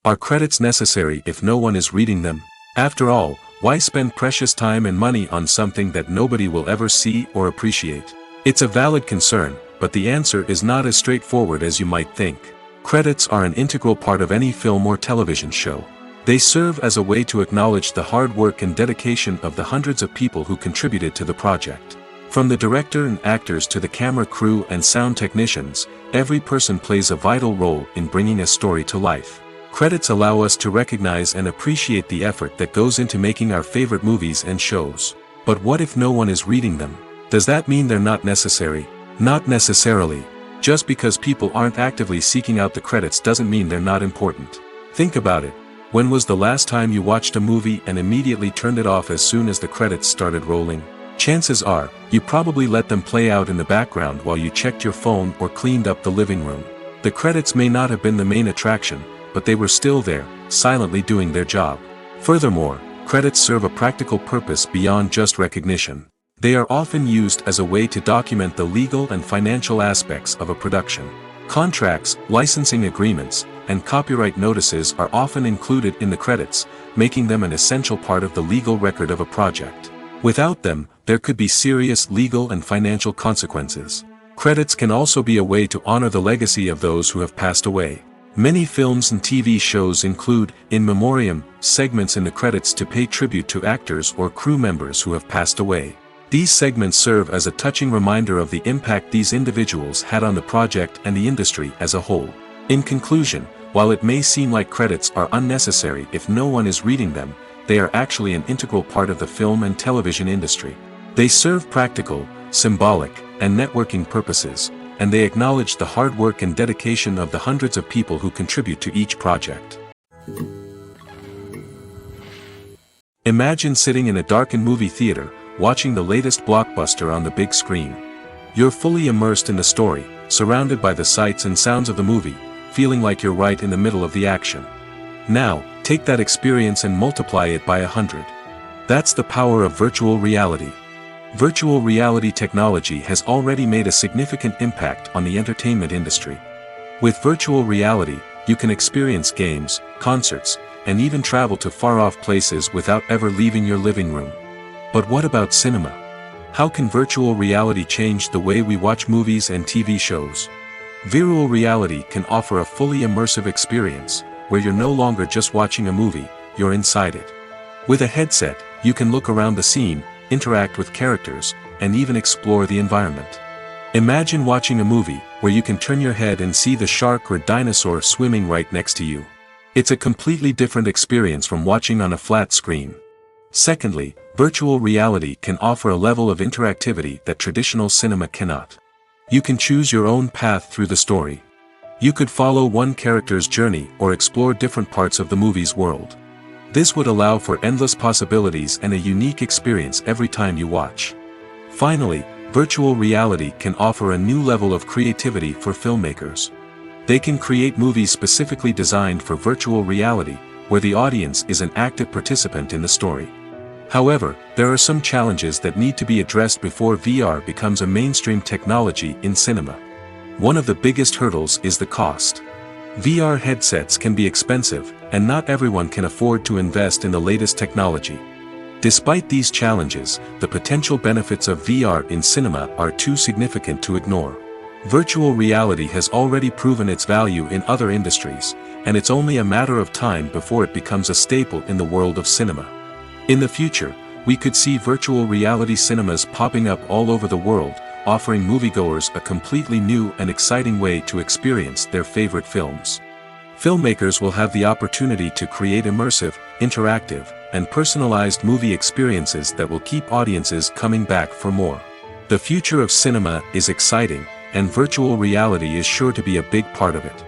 Are credits necessary if no one is reading them? After all, why spend precious time and money on something that nobody will ever see or appreciate? It's a valid concern, but the answer is not as straightforward as you might think. Credits are an integral part of any film or television show. They serve as a way to acknowledge the hard work and dedication of the hundreds of people who contributed to the project. From the director and actors to the camera crew and sound technicians, every person plays a vital role in bringing a story to life. Credits allow us to recognize and appreciate the effort that goes into making our favorite movies and shows. But what if no one is reading them? Does that mean they're not necessary? Not necessarily. Just because people aren't actively seeking out the credits doesn't mean they're not important. Think about it. When was the last time you watched a movie and immediately turned it off as soon as the credits started rolling? Chances are, you probably let them play out in the background while you checked your phone or cleaned up the living room. The credits may not have been the main attraction, but they were still there, silently doing their job. Furthermore, credits serve a practical purpose beyond just recognition. They are often used as a way to document the legal and financial aspects of a production. Contracts, licensing agreements, and copyright notices are often included in the credits, making them an essential part of the legal record of a project. Without them, there could be serious legal and financial consequences. Credits can also be a way to honor the legacy of those who have passed away. Many films and TV shows include in memoriam segments in the credits to pay tribute to actors or crew members who have passed away. These segments serve as a touching reminder of the impact these individuals had on the project and the industry as a whole. In conclusion, while it may seem like credits are unnecessary if no one is reading them, they are actually an integral part of the film and television industry. They serve practical, symbolic, and networking purposes, and they acknowledge the hard work and dedication of the hundreds of people who contribute to each project. Imagine sitting in a darkened movie theater, watching the latest blockbuster on the big screen. You're fully immersed in the story, surrounded by the sights and sounds of the movie, feeling like you're right in the middle of the action. Now, take that experience and multiply it by 100. That's the power of virtual reality. Virtual reality technology has already made a significant impact on the entertainment industry. With virtual reality, you can experience games, concerts, and even travel to far-off places without ever leaving your living room. But what about cinema? How can virtual reality change the way we watch movies and TV shows? Virtual reality can offer a fully immersive experience, where you're no longer just watching a movie, you're inside it. With a headset, you can look around the scene, interact with characters, and even explore the environment. Imagine watching a movie where you can turn your head and see the shark or dinosaur swimming right next to you. It's a completely different experience from watching on a flat screen. Secondly, virtual reality can offer a level of interactivity that traditional cinema cannot. You can choose your own path through the story. You could follow one character's journey or explore different parts of the movie's world. This would allow for endless possibilities and a unique experience every time you watch. Finally, virtual reality can offer a new level of creativity for filmmakers. They can create movies specifically designed for virtual reality, where the audience is an active participant in the story. However, there are some challenges that need to be addressed before VR becomes a mainstream technology in cinema. One of the biggest hurdles is the cost. VR headsets can be expensive, and not everyone can afford to invest in the latest technology. Despite these challenges, the potential benefits of VR in cinema are too significant to ignore. Virtual reality has already proven its value in other industries, and it's only a matter of time before it becomes a staple in the world of cinema. In the future, we could see virtual reality cinemas popping up all over the world, offering moviegoers a completely new and exciting way to experience their favorite films. Filmmakers will have the opportunity to create immersive, interactive, and personalized movie experiences that will keep audiences coming back for more. The future of cinema is exciting, and virtual reality is sure to be a big part of it.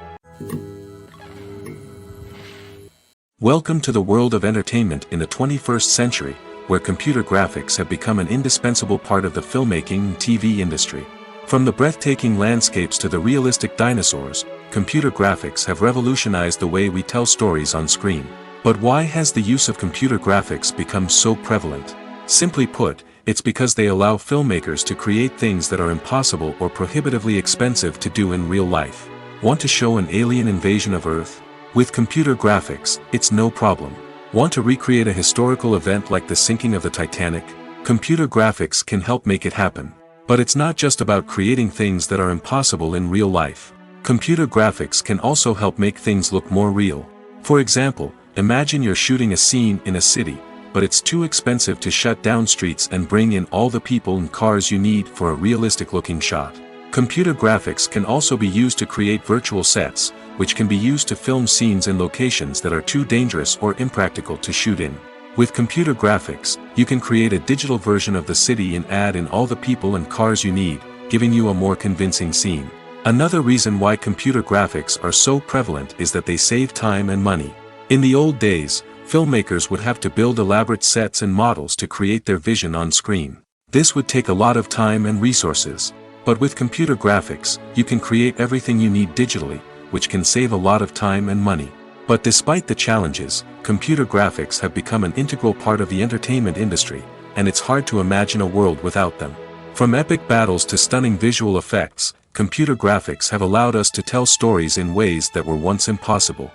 Welcome to the world of entertainment in the 21st century, where computer graphics have become an indispensable part of the filmmaking and TV industry. From the breathtaking landscapes to the realistic dinosaurs, computer graphics have revolutionized the way we tell stories on screen. But why has the use of computer graphics become so prevalent? Simply put, it's because they allow filmmakers to create things that are impossible or prohibitively expensive to do in real life. Want to show an alien invasion of Earth? With computer graphics, it's no problem. Want to recreate a historical event like the sinking of the Titanic? Computer graphics can help make it happen. But it's not just about creating things that are impossible in real life. Computer graphics can also help make things look more real. For example, imagine you're shooting a scene in a city, but it's too expensive to shut down streets and bring in all the people and cars you need for a realistic-looking shot. Computer graphics can also be used to create virtual sets, which can be used to film scenes in locations that are too dangerous or impractical to shoot in. With computer graphics, you can create a digital version of the city and add in all the people and cars you need, giving you a more convincing scene. Another reason why computer graphics are so prevalent is that they save time and money. In the old days, filmmakers would have to build elaborate sets and models to create their vision on screen. This would take a lot of time and resources. But with computer graphics, you can create everything you need digitally, which can save a lot of time and money. But despite the challenges, computer graphics have become an integral part of the entertainment industry, and it's hard to imagine a world without them. From epic battles to stunning visual effects, computer graphics have allowed us to tell stories in ways that were once impossible.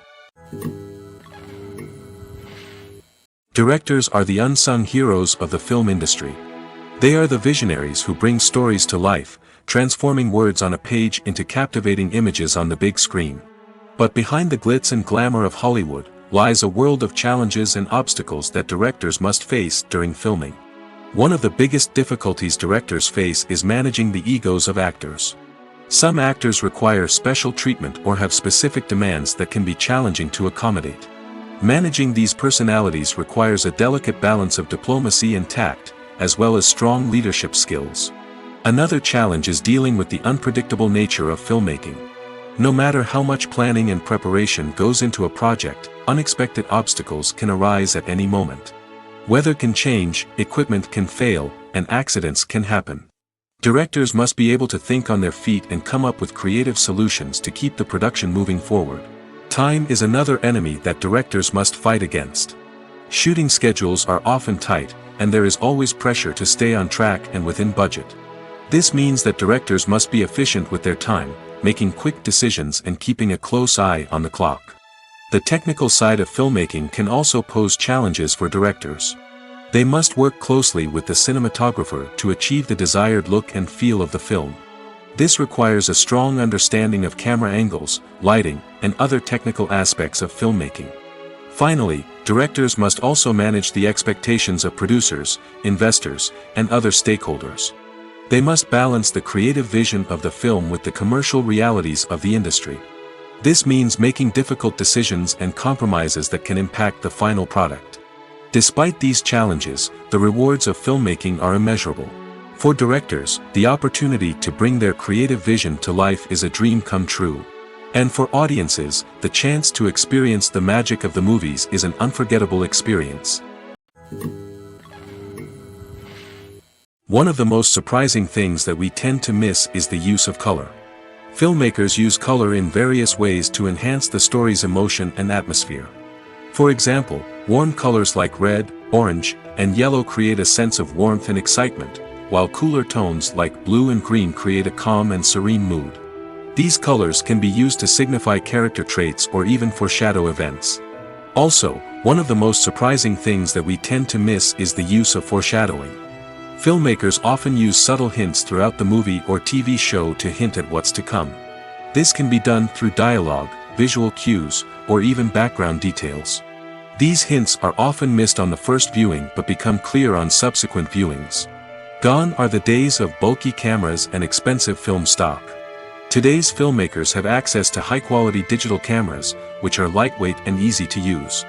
Directors are the unsung heroes of the film industry. They are the visionaries who bring stories to life, transforming words on a page into captivating images on the big screen. But behind the glitz and glamour of Hollywood, lies a world of challenges and obstacles that directors must face during filming. One of the biggest difficulties directors face is managing the egos of actors. Some actors require special treatment or have specific demands that can be challenging to accommodate. Managing these personalities requires a delicate balance of diplomacy and tact, as well as strong leadership skills. Another challenge is dealing with the unpredictable nature of filmmaking. No matter how much planning and preparation goes into a project, unexpected obstacles can arise at any moment. Weather can change, equipment can fail, and accidents can happen. Directors must be able to think on their feet and come up with creative solutions to keep the production moving forward. Time is another enemy that directors must fight against. Shooting schedules are often tight, and there is always pressure to stay on track and within budget. This means that directors must be efficient with their time, making quick decisions and keeping a close eye on the clock. The technical side of filmmaking can also pose challenges for directors. They must work closely with the cinematographer to achieve the desired look and feel of the film. This requires a strong understanding of camera angles, lighting, and other technical aspects of filmmaking. Finally, directors must also manage the expectations of producers, investors, and other stakeholders. They must balance the creative vision of the film with the commercial realities of the industry. This means making difficult decisions and compromises that can impact the final product. Despite these challenges, the rewards of filmmaking are immeasurable. For directors, the opportunity to bring their creative vision to life is a dream come true. And for audiences, the chance to experience the magic of the movies is an unforgettable experience. One of the most surprising things that we tend to miss is the use of color. Filmmakers use color in various ways to enhance the story's emotion and atmosphere. For example, warm colors like red, orange, and yellow create a sense of warmth and excitement, while cooler tones like blue and green create a calm and serene mood. These colors can be used to signify character traits or even foreshadow events. Also, one of the most surprising things that we tend to miss is the use of foreshadowing. Filmmakers often use subtle hints throughout the movie or TV show to hint at what's to come. This can be done through dialogue, visual cues, or even background details. These hints are often missed on the first viewing but become clear on subsequent viewings. Gone are the days of bulky cameras and expensive film stock. Today's filmmakers have access to high-quality digital cameras, which are lightweight and easy to use.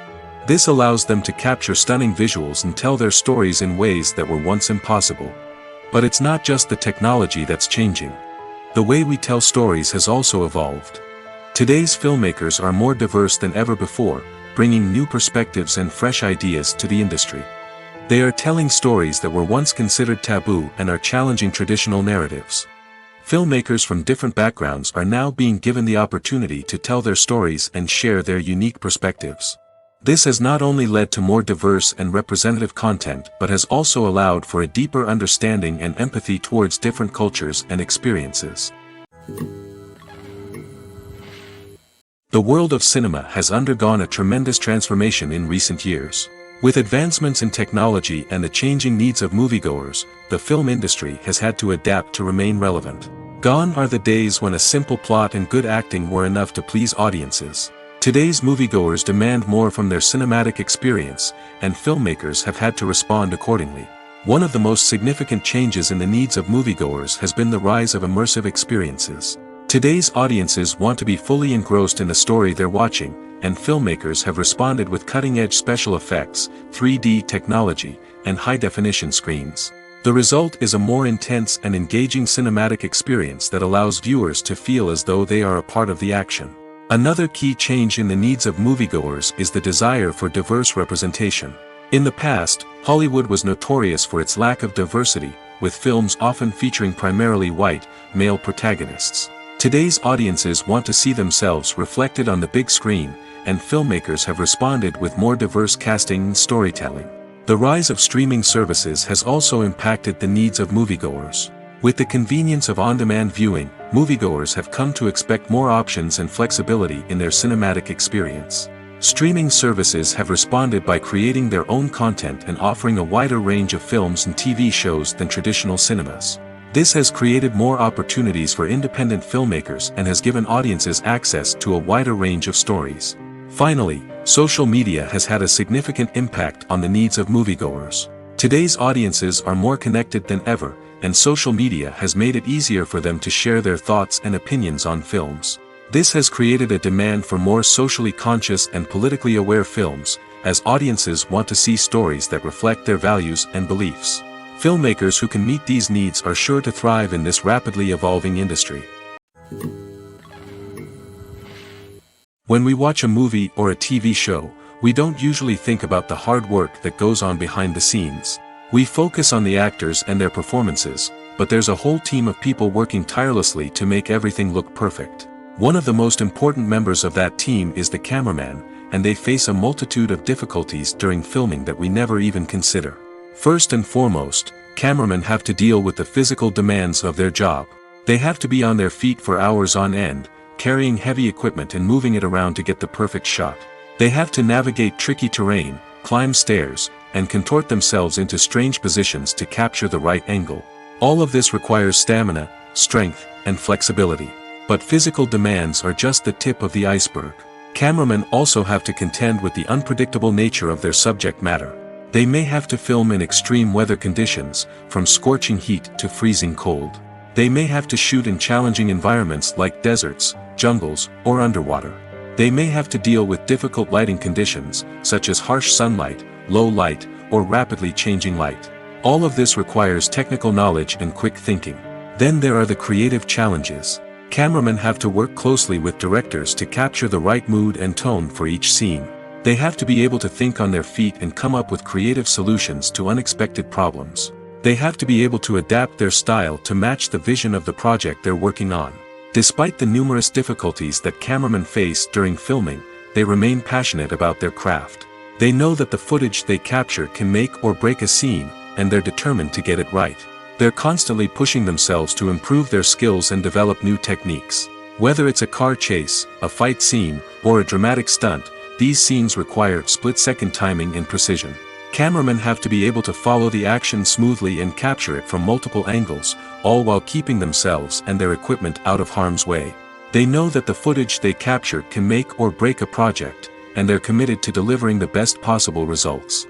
This allows them to capture stunning visuals and tell their stories in ways that were once impossible. But it's not just the technology that's changing. The way we tell stories has also evolved. Today's filmmakers are more diverse than ever before, bringing new perspectives and fresh ideas to the industry. They are telling stories that were once considered taboo and are challenging traditional narratives. Filmmakers from different backgrounds are now being given the opportunity to tell their stories and share their unique perspectives. This has not only led to more diverse and representative content but has also allowed for a deeper understanding and empathy towards different cultures and experiences. The world of cinema has undergone a tremendous transformation in recent years. With advancements in technology and the changing needs of moviegoers, the film industry has had to adapt to remain relevant. Gone are the days when a simple plot and good acting were enough to please audiences. Today's moviegoers demand more from their cinematic experience, and filmmakers have had to respond accordingly. One of the most significant changes in the needs of moviegoers has been the rise of immersive experiences. Today's audiences want to be fully engrossed in the story they're watching, and filmmakers have responded with cutting-edge special effects, 3D technology, and high-definition screens. The result is a more intense and engaging cinematic experience that allows viewers to feel as though they are a part of the action. Another key change in the needs of moviegoers is the desire for diverse representation. In the past, Hollywood was notorious for its lack of diversity, with films often featuring primarily white, male protagonists. Today's audiences want to see themselves reflected on the big screen, and filmmakers have responded with more diverse casting and storytelling. The rise of streaming services has also impacted the needs of moviegoers. With the convenience of on-demand viewing, moviegoers have come to expect more options and flexibility in their cinematic experience. Streaming services have responded by creating their own content and offering a wider range of films and TV shows than traditional cinemas. This has created more opportunities for independent filmmakers and has given audiences access to a wider range of stories. Finally, social media has had a significant impact on the needs of moviegoers. Today's audiences are more connected than ever, and social media has made it easier for them to share their thoughts and opinions on films. This has created a demand for more socially conscious and politically aware films, as audiences want to see stories that reflect their values and beliefs. Filmmakers who can meet these needs are sure to thrive in this rapidly evolving industry. When we watch a movie or a TV show, we don't usually think about the hard work that goes on behind the scenes. We focus on the actors and their performances, but there's a whole team of people working tirelessly to make everything look perfect. One of the most important members of that team is the cameraman, and they face a multitude of difficulties during filming that we never even consider. First and foremost, cameramen have to deal with the physical demands of their job. They have to be on their feet for hours on end, carrying heavy equipment and moving it around to get the perfect shot. They have to navigate tricky terrain, climb stairs, and contort themselves into strange positions to capture the right angle. All of this requires stamina, strength, and flexibility. But physical demands are just the tip of the iceberg. Cameramen also have to contend with the unpredictable nature of their subject matter. They may have to film in extreme weather conditions, from scorching heat to freezing cold. They may have to shoot in challenging environments like deserts, jungles, or underwater. They may have to deal with difficult lighting conditions, such as harsh sunlight, low light, or rapidly changing light. All of this requires technical knowledge and quick thinking. Then there are the creative challenges. Cameramen have to work closely with directors to capture the right mood and tone for each scene. They have to be able to think on their feet and come up with creative solutions to unexpected problems. They have to be able to adapt their style to match the vision of the project they're working on. Despite the numerous difficulties that cameramen face during filming, they remain passionate about their craft. They know that the footage they capture can make or break a scene, and they're determined to get it right. They're constantly pushing themselves to improve their skills and develop new techniques. Whether it's a car chase, a fight scene, or a dramatic stunt, these scenes require split-second timing and precision. Cameramen have to be able to follow the action smoothly and capture it from multiple angles, all while keeping themselves and their equipment out of harm's way. They know that the footage they capture can make or break a project, and they're committed to delivering the best possible results.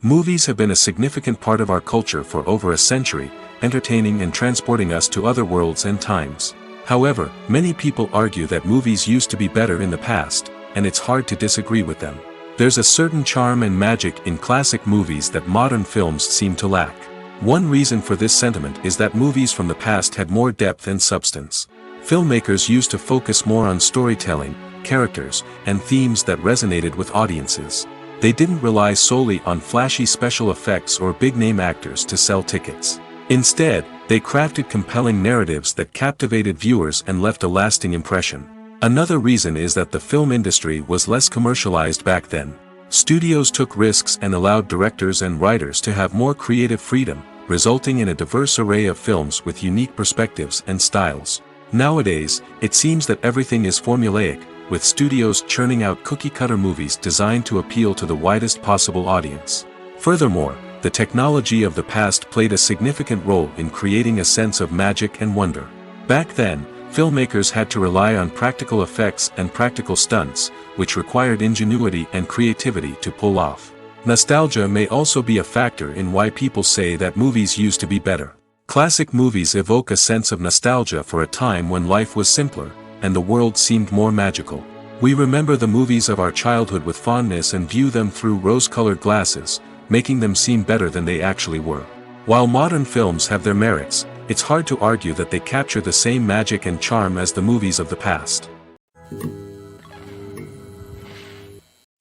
Movies have been a significant part of our culture for over a century, entertaining and transporting us to other worlds and times. However, many people argue that movies used to be better in the past, and it's hard to disagree with them. There's a certain charm and magic in classic movies that modern films seem to lack. One reason for this sentiment is that movies from the past had more depth and substance. Filmmakers used to focus more on storytelling, characters, and themes that resonated with audiences. They didn't rely solely on flashy special effects or big-name actors to sell tickets. Instead, they crafted compelling narratives that captivated viewers and left a lasting impression. Another reason is that the film industry was less commercialized back then. Studios took risks and allowed directors and writers to have more creative freedom, resulting in a diverse array of films with unique perspectives and styles. Nowadays, it seems that everything is formulaic, with studios churning out cookie-cutter movies designed to appeal to the widest possible audience. Furthermore, the technology of the past played a significant role in creating a sense of magic and wonder. Back then, filmmakers had to rely on practical effects and practical stunts, which required ingenuity and creativity to pull off. Nostalgia may also be a factor in why people say that movies used to be better. Classic movies evoke a sense of nostalgia for a time when life was simpler, and the world seemed more magical. We remember the movies of our childhood with fondness and view them through rose-colored glasses, making them seem better than they actually were. While modern films have their merits, it's hard to argue that they capture the same magic and charm as the movies of the past.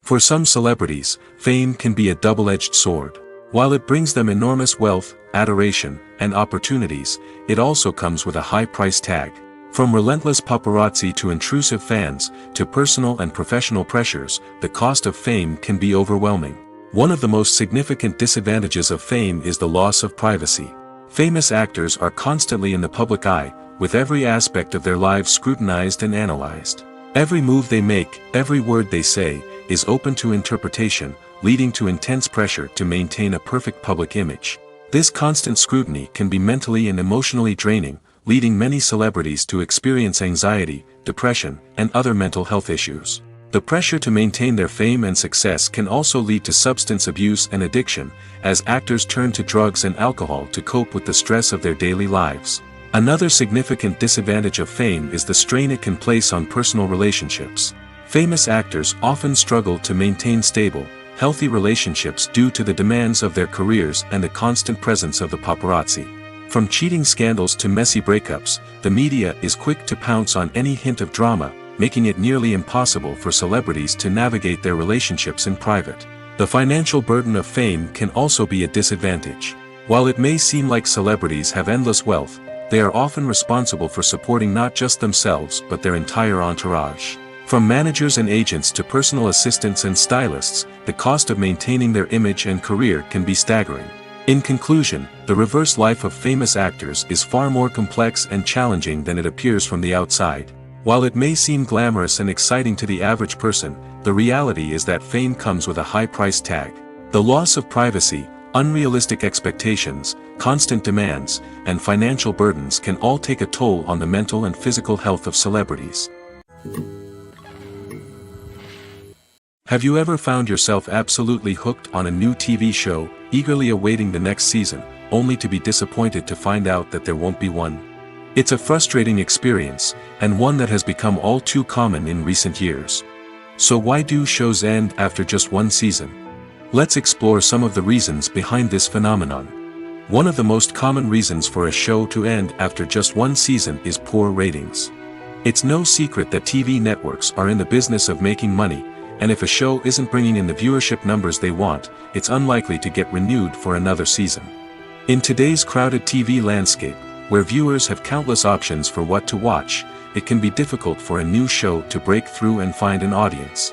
For some celebrities, fame can be a double-edged sword. While it brings them enormous wealth, adoration, and opportunities, it also comes with a high price tag. From relentless paparazzi to intrusive fans, to personal and professional pressures, the cost of fame can be overwhelming. One of the most significant disadvantages of fame is the loss of privacy. Famous actors are constantly in the public eye, with every aspect of their lives scrutinized and analyzed. Every move they make, every word they say, is open to interpretation, leading to intense pressure to maintain a perfect public image. This constant scrutiny can be mentally and emotionally draining, leading many celebrities to experience anxiety, depression, and other mental health issues. The pressure to maintain their fame and success can also lead to substance abuse and addiction, as actors turn to drugs and alcohol to cope with the stress of their daily lives. Another significant disadvantage of fame is the strain it can place on personal relationships. Famous actors often struggle to maintain stable, healthy relationships due to the demands of their careers and the constant presence of the paparazzi. From cheating scandals to messy breakups, the media is quick to pounce on any hint of drama, making it nearly impossible for celebrities to navigate their relationships in private. The financial burden of fame can also be a disadvantage. While it may seem like celebrities have endless wealth, they are often responsible for supporting not just themselves but their entire entourage. From managers and agents to personal assistants and stylists, the cost of maintaining their image and career can be staggering. In conclusion, the reverse life of famous actors is far more complex and challenging than it appears from the outside. While it may seem glamorous and exciting to the average person, the reality is that fame comes with a high price tag. The loss of privacy, unrealistic expectations, constant demands, and financial burdens can all take a toll on the mental and physical health of celebrities. Have you ever found yourself absolutely hooked on a new TV show, eagerly awaiting the next season, only to be disappointed to find out that there won't be one? It's a frustrating experience, and one that has become all too common in recent years. So why do shows end after just one season? Let's explore some of the reasons behind this phenomenon. One of the most common reasons for a show to end after just one season is poor ratings. It's no secret that TV networks are in the business of making money, and if a show isn't bringing in the viewership numbers they want, it's unlikely to get renewed for another season. In today's crowded TV landscape, where viewers have countless options for what to watch, it can be difficult for a new show to break through and find an audience.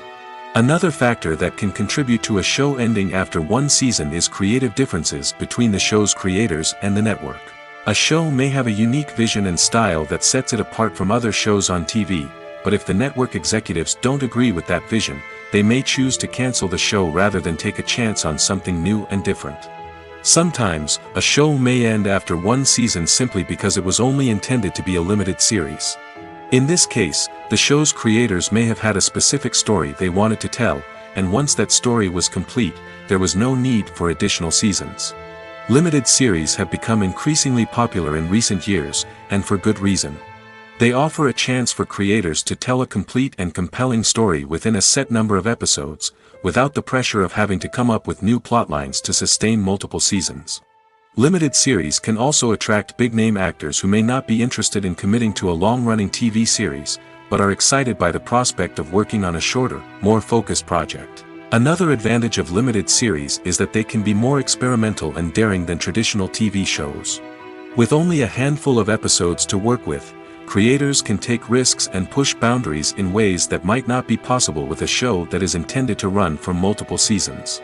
Another factor that can contribute to a show ending after one season is creative differences between the show's creators and the network. A show may have a unique vision and style that sets it apart from other shows on TV, but if the network executives don't agree with that vision, they may choose to cancel the show rather than take a chance on something new and different. Sometimes, a show may end after one season simply because it was only intended to be a limited series. In this case, the show's creators may have had a specific story they wanted to tell, and once that story was complete, there was no need for additional seasons. Limited series have become increasingly popular in recent years, and for good reason. They offer a chance for creators to tell a complete and compelling story within a set number of episodes, without the pressure of having to come up with new plotlines to sustain multiple seasons. Limited series can also attract big-name actors who may not be interested in committing to a long-running TV series, but are excited by the prospect of working on a shorter, more focused project. Another advantage of limited series is that they can be more experimental and daring than traditional TV shows. With only a handful of episodes to work with, creators can take risks and push boundaries in ways that might not be possible with a show that is intended to run for multiple seasons.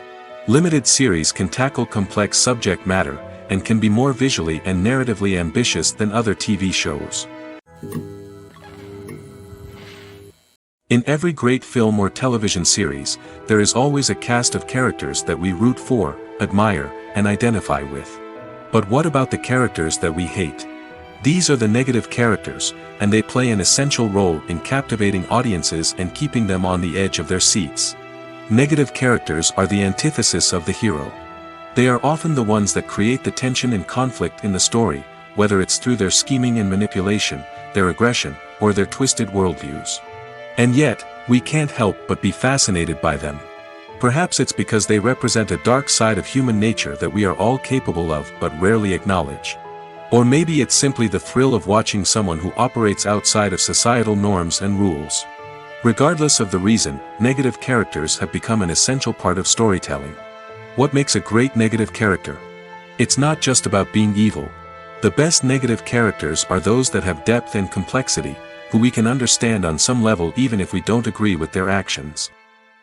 Limited series can tackle complex subject matter, and can be more visually and narratively ambitious than other TV shows. In every great film or television series, there is always a cast of characters that we root for, admire, and identify with. But what about the characters that we hate? These are the negative characters, and they play an essential role in captivating audiences and keeping them on the edge of their seats. Negative characters are the antithesis of the hero. They are often the ones that create the tension and conflict in the story, whether it's through their scheming and manipulation, their aggression, or their twisted worldviews. And yet, we can't help but be fascinated by them. Perhaps it's because they represent a dark side of human nature that we are all capable of but rarely acknowledge. Or maybe it's simply the thrill of watching someone who operates outside of societal norms and rules. Regardless of the reason, negative characters have become an essential part of storytelling. What makes a great negative character? It's not just about being evil. The best negative characters are those that have depth and complexity, who we can understand on some level even if we don't agree with their actions.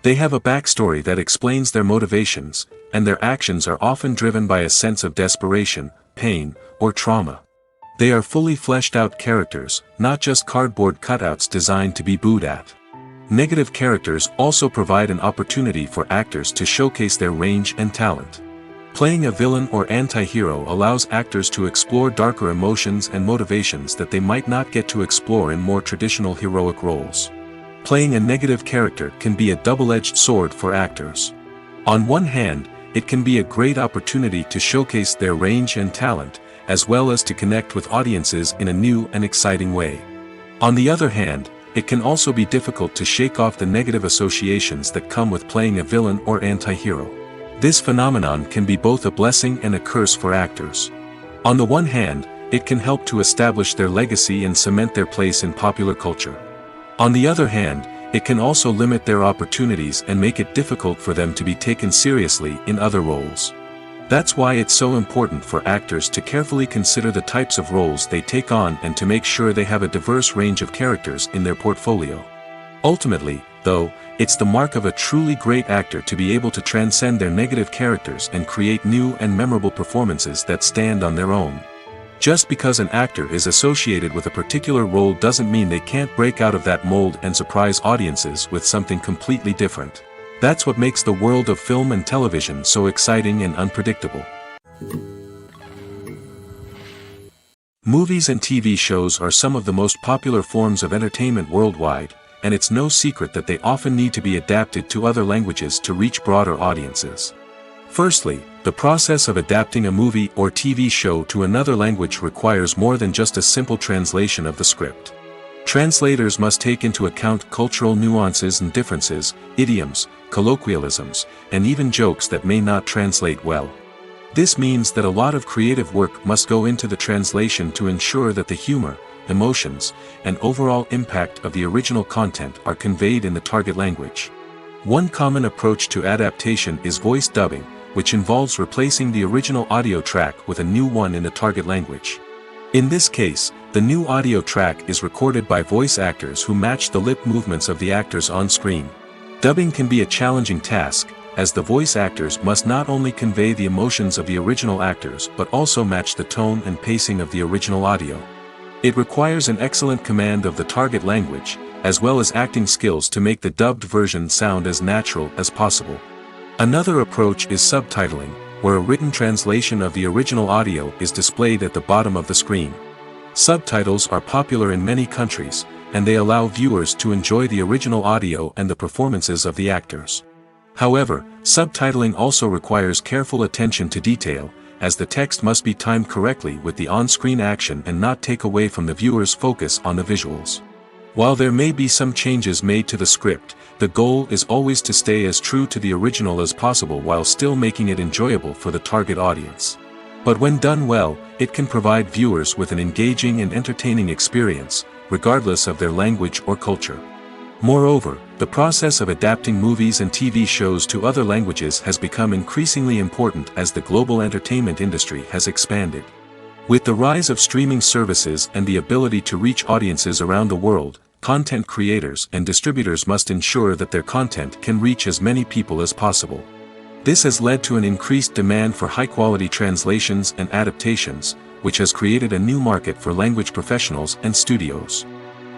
They have a backstory that explains their motivations, and their actions are often driven by a sense of desperation, pain, or trauma. They are fully fleshed out characters, not just cardboard cutouts designed to be booed at. Negative characters also provide an opportunity for actors to showcase their range and talent. Playing a villain or anti-hero allows actors to explore darker emotions and motivations that they might not get to explore in more traditional heroic roles. Playing a negative character can be a double-edged sword for actors. On one hand, it can be a great opportunity to showcase their range and talent, as well as to connect with audiences in a new and exciting way. On the other hand, it can also be difficult to shake off the negative associations that come with playing a villain or anti-hero. This phenomenon can be both a blessing and a curse for actors. On the one hand, it can help to establish their legacy and cement their place in popular culture. On the other hand, it can also limit their opportunities and make it difficult for them to be taken seriously in other roles. That's why it's so important for actors to carefully consider the types of roles they take on and to make sure they have a diverse range of characters in their portfolio. Ultimately, though, it's the mark of a truly great actor to be able to transcend their negative characters and create new and memorable performances that stand on their own. Just because an actor is associated with a particular role doesn't mean they can't break out of that mold and surprise audiences with something completely different. That's what makes the world of film and television so exciting and unpredictable. Movies and TV shows are some of the most popular forms of entertainment worldwide, and it's no secret that they often need to be adapted to other languages to reach broader audiences. Firstly, the process of adapting a movie or TV show to another language requires more than just a simple translation of the script. Translators must take into account cultural nuances and differences, idioms, colloquialisms, and even jokes that may not translate well. This means that a lot of creative work must go into the translation to ensure that the humor, emotions, and overall impact of the original content are conveyed in the target language. One common approach to adaptation is voice dubbing, which involves replacing the original audio track with a new one in the target language. In this case, the new audio track is recorded by voice actors who match the lip movements of the actors on screen. Dubbing can be a challenging task, as the voice actors must not only convey the emotions of the original actors but also match the tone and pacing of the original audio. It requires an excellent command of the target language, as well as acting skills to make the dubbed version sound as natural as possible. Another approach is subtitling, where a written translation of the original audio is displayed at the bottom of the screen. Subtitles are popular in many countries, and they allow viewers to enjoy the original audio and the performances of the actors. However, subtitling also requires careful attention to detail, as the text must be timed correctly with the on-screen action and not take away from the viewer's focus on the visuals. While there may be some changes made to the script, the goal is always to stay as true to the original as possible while still making it enjoyable for the target audience. But when done well, it can provide viewers with an engaging and entertaining experience, regardless of their language or culture. Moreover, the process of adapting movies and TV shows to other languages has become increasingly important as the global entertainment industry has expanded. With the rise of streaming services and the ability to reach audiences around the world, content creators and distributors must ensure that their content can reach as many people as possible. This has led to an increased demand for high-quality translations and adaptations, which has created a new market for language professionals and studios.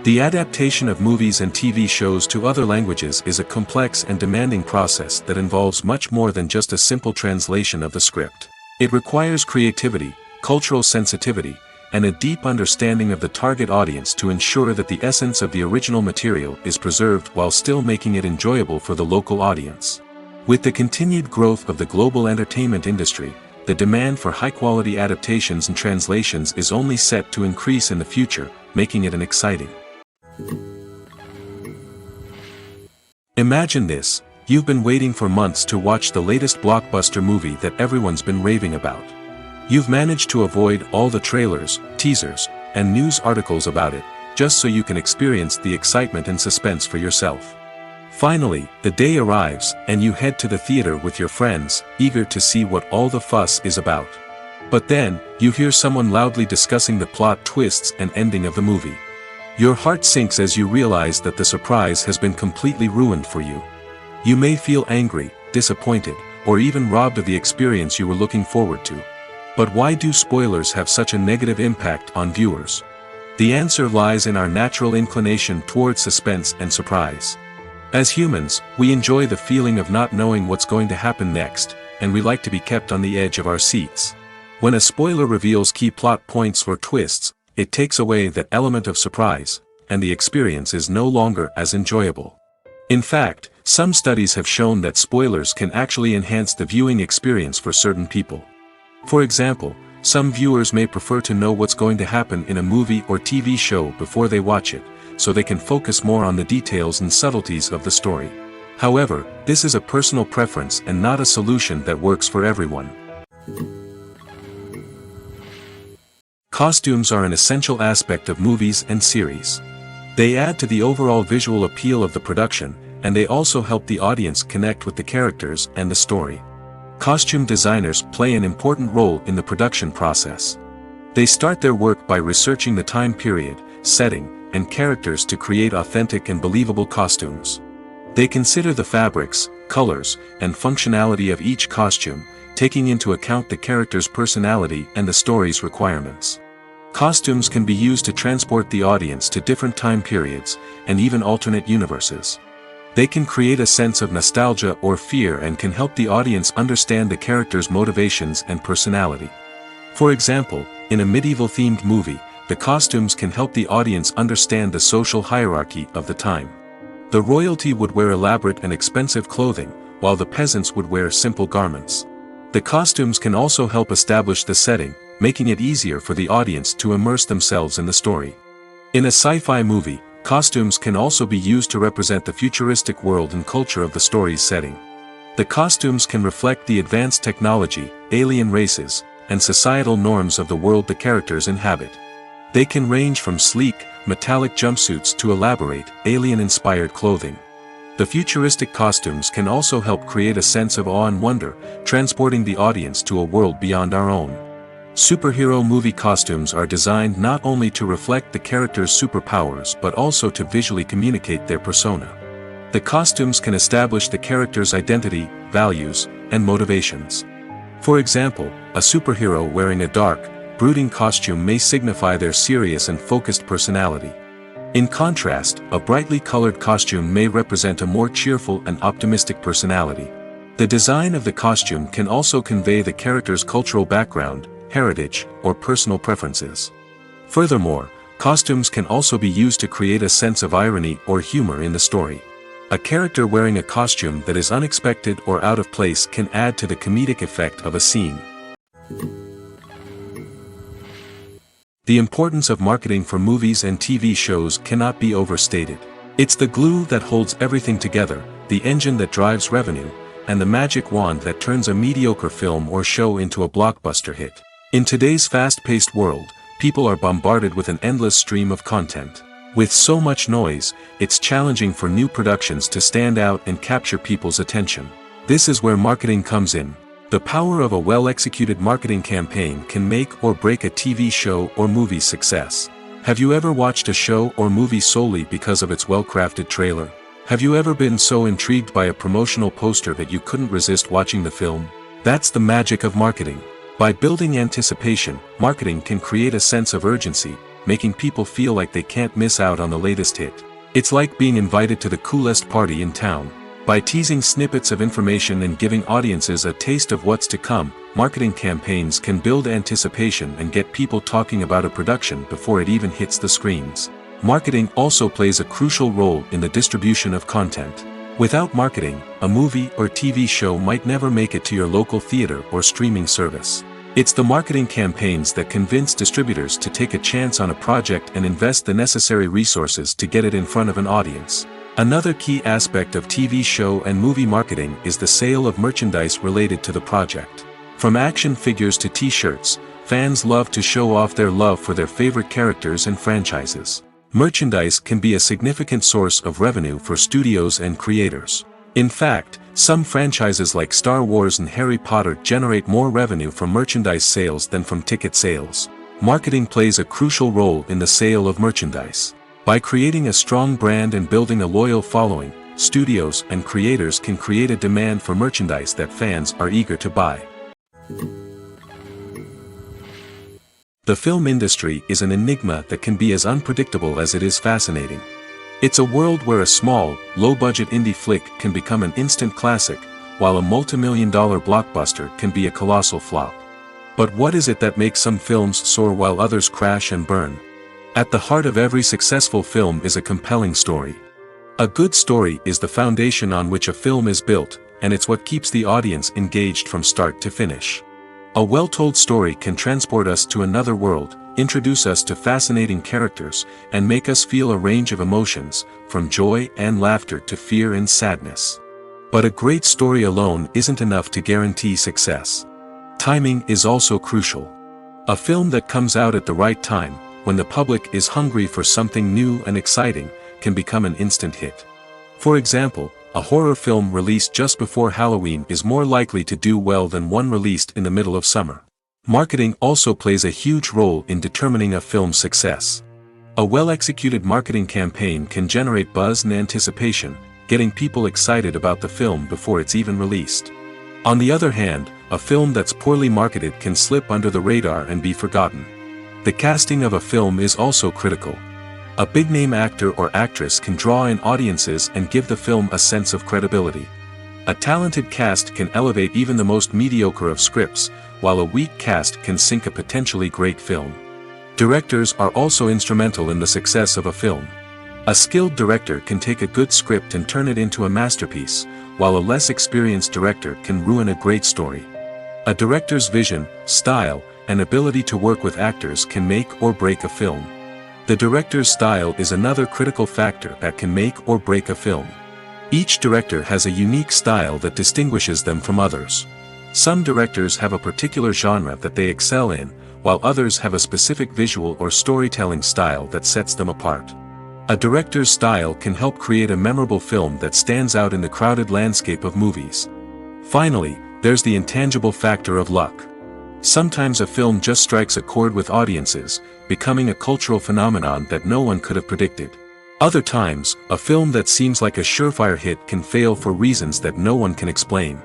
The adaptation of movies and TV shows to other languages is a complex and demanding process that involves much more than just a simple translation of the script. It requires creativity, cultural sensitivity, and a deep understanding of the target audience to ensure that the essence of the original material is preserved while still making it enjoyable for the local audience. With the continued growth of the global entertainment industry, the demand for high-quality adaptations and translations is only set to increase in the future, making it an exciting. Imagine this: you've been waiting for months to watch the latest blockbuster movie that everyone's been raving about. You've managed to avoid all the trailers, teasers, and news articles about it, just so you can experience the excitement and suspense for yourself. Finally, the day arrives, and you head to the theater with your friends, eager to see what all the fuss is about. But then, you hear someone loudly discussing the plot twists and ending of the movie. Your heart sinks as you realize that the surprise has been completely ruined for you. You may feel angry, disappointed, or even robbed of the experience you were looking forward to. But why do spoilers have such a negative impact on viewers? The answer lies in our natural inclination toward suspense and surprise. As humans, we enjoy the feeling of not knowing what's going to happen next, and we like to be kept on the edge of our seats. When a spoiler reveals key plot points or twists, it takes away that element of surprise, and the experience is no longer as enjoyable. In fact, some studies have shown that spoilers can actually enhance the viewing experience for certain people. For example, some viewers may prefer to know what's going to happen in a movie or TV show before they watch it, so they can focus more on the details and subtleties of the story. However, this is a personal preference and not a solution that works for everyone. Costumes are an essential aspect of movies and series. They add to the overall visual appeal of the production, and they also help the audience connect with the characters and the story. Costume designers play an important role in the production process. They start their work by researching the time period, setting, and characters to create authentic and believable costumes. They consider the fabrics, colors, and functionality of each costume, taking into account the character's personality and the story's requirements. Costumes can be used to transport the audience to different time periods, and even alternate universes. They can create a sense of nostalgia or fear and can help the audience understand the character's motivations and personality. For example, in a medieval-themed movie, the costumes can help the audience understand the social hierarchy of the time. The royalty would wear elaborate and expensive clothing, while the peasants would wear simple garments. The costumes can also help establish the setting, making it easier for the audience to immerse themselves in the story. In a sci-fi movie, costumes can also be used to represent the futuristic world and culture of the story's setting. The costumes can reflect the advanced technology, alien races, and societal norms of the world the characters inhabit. They can range from sleek, metallic jumpsuits to elaborate, alien-inspired clothing. The futuristic costumes can also help create a sense of awe and wonder, transporting the audience to a world beyond our own. Superhero movie costumes are designed not only to reflect the character's superpowers but also to visually communicate their persona. The costumes can establish the character's identity, values, and motivations. For example, a superhero wearing a dark, brooding costume may signify their serious and focused personality. In contrast, a brightly colored costume may represent a more cheerful and optimistic personality. The design of the costume can also convey the character's cultural background, heritage, or personal preferences. Furthermore, costumes can also be used to create a sense of irony or humor in the story. A character wearing a costume that is unexpected or out of place can add to the comedic effect of a scene. The importance of marketing for movies and TV shows cannot be overstated. It's the glue that holds everything together, the engine that drives revenue, and the magic wand that turns a mediocre film or show into a blockbuster hit. In today's fast-paced world, people are bombarded with an endless stream of content. With so much noise, it's challenging for new productions to stand out and capture people's attention. This is where marketing comes in. The power of a well-executed marketing campaign can make or break a TV show or movie's success. Have you ever watched a show or movie solely because of its well-crafted trailer? Have you ever been so intrigued by a promotional poster that you couldn't resist watching the film? That's the magic of marketing. By building anticipation, marketing can create a sense of urgency, making people feel like they can't miss out on the latest hit. It's like being invited to the coolest party in town. By teasing snippets of information and giving audiences a taste of what's to come, marketing campaigns can build anticipation and get people talking about a production before it even hits the screens. Marketing also plays a crucial role in the distribution of content. Without marketing, a movie or TV show might never make it to your local theater or streaming service. It's the marketing campaigns that convince distributors to take a chance on a project and invest the necessary resources to get it in front of an audience. Another key aspect of TV show and movie marketing is the sale of merchandise related to the project. From action figures to t-shirts, fans love to show off their love for their favorite characters and franchises. Merchandise can be a significant source of revenue for studios and creators. In fact, some franchises like Star Wars and Harry Potter generate more revenue from merchandise sales than from ticket sales. Marketing plays a crucial role in the sale of merchandise. By creating a strong brand and building a loyal following, studios and creators can create a demand for merchandise that fans are eager to buy. The film industry is an enigma that can be as unpredictable as it is fascinating. It's a world where a small, low-budget indie flick can become an instant classic, while a multi-million-dollar blockbuster can be a colossal flop. But what is it that makes some films soar while others crash and burn? At the heart of every successful film is a compelling story. A good story is the foundation on which a film is built, and it's what keeps the audience engaged from start to finish. A well-told story can transport us to another world, introduce us to fascinating characters, and make us feel a range of emotions, from joy and laughter to fear and sadness. But a great story alone isn't enough to guarantee success. Timing is also crucial. A film that comes out at the right time, when the public is hungry for something new and exciting, can become an instant hit. For example, a horror film released just before Halloween is more likely to do well than one released in the middle of summer. Marketing also plays a huge role in determining a film's success. A well-executed marketing campaign can generate buzz and anticipation, getting people excited about the film before it's even released. On the other hand, a film that's poorly marketed can slip under the radar and be forgotten. The casting of a film is also critical. A big-name actor or actress can draw in audiences and give the film a sense of credibility. A talented cast can elevate even the most mediocre of scripts, while a weak cast can sink a potentially great film. Directors are also instrumental in the success of a film. A skilled director can take a good script and turn it into a masterpiece, while a less experienced director can ruin a great story. A director's vision, style, and ability to work with actors can make or break a film. The director's style is another critical factor that can make or break a film. Each director has a unique style that distinguishes them from others. Some directors have a particular genre that they excel in, while others have a specific visual or storytelling style that sets them apart. A director's style can help create a memorable film that stands out in the crowded landscape of movies. Finally, there's the intangible factor of luck. Sometimes a film just strikes a chord with audiences, becoming a cultural phenomenon that no one could have predicted. Other times, a film that seems like a surefire hit can fail for reasons that no one can explain.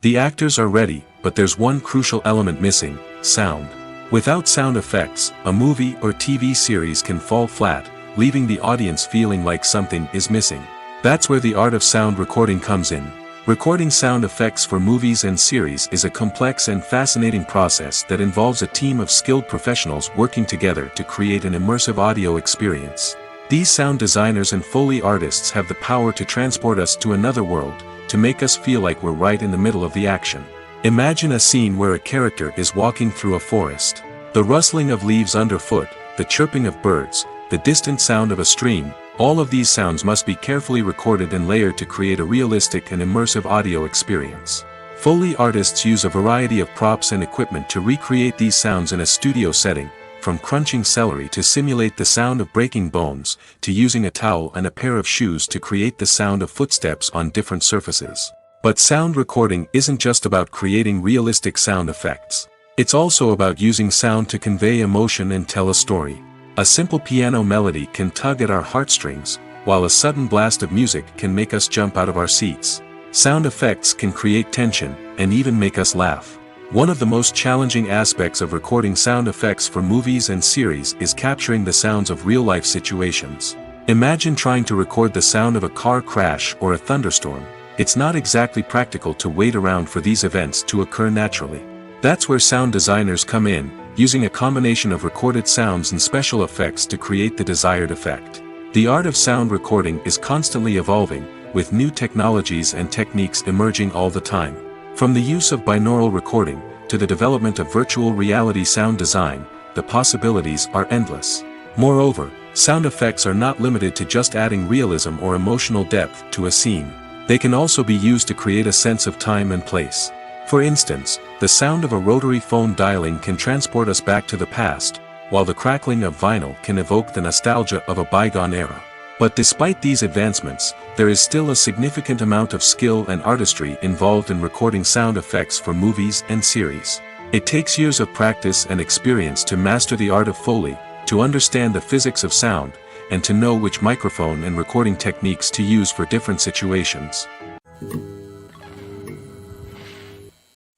The actors are ready, but there's one crucial element missing: sound. Without sound effects, a movie or TV series can fall flat, leaving the audience feeling like something is missing. That's where the art of sound recording comes in. Recording sound effects for movies and series is a complex and fascinating process that involves a team of skilled professionals working together to create an immersive audio experience. These sound designers and Foley artists have the power to transport us to another world, to make us feel like we're right in the middle of the action. Imagine a scene where a character is walking through a forest. The rustling of leaves underfoot, the chirping of birds, the distant sound of a stream, all of these sounds must be carefully recorded and layered to create a realistic and immersive audio experience. Foley artists use a variety of props and equipment to recreate these sounds in a studio setting, from crunching celery to simulate the sound of breaking bones, to using a towel and a pair of shoes to create the sound of footsteps on different surfaces. But sound recording isn't just about creating realistic sound effects. It's also about using sound to convey emotion and tell a story. A simple piano melody can tug at our heartstrings, while a sudden blast of music can make us jump out of our seats. Sound effects can create tension, and even make us laugh. One of the most challenging aspects of recording sound effects for movies and series is capturing the sounds of real-life situations. Imagine trying to record the sound of a car crash or a thunderstorm. It's not exactly practical to wait around for these events to occur naturally. That's where sound designers come in, using a combination of recorded sounds and special effects to create the desired effect. The art of sound recording is constantly evolving, with new technologies and techniques emerging all the time. From the use of binaural recording, to the development of virtual reality sound design, the possibilities are endless. Moreover, sound effects are not limited to just adding realism or emotional depth to a scene. They can also be used to create a sense of time and place. For instance, the sound of a rotary phone dialing can transport us back to the past, while the crackling of vinyl can evoke the nostalgia of a bygone era. But despite these advancements, there is still a significant amount of skill and artistry involved in recording sound effects for movies and series. It takes years of practice and experience to master the art of Foley, to understand the physics of sound, and to know which microphone and recording techniques to use for different situations.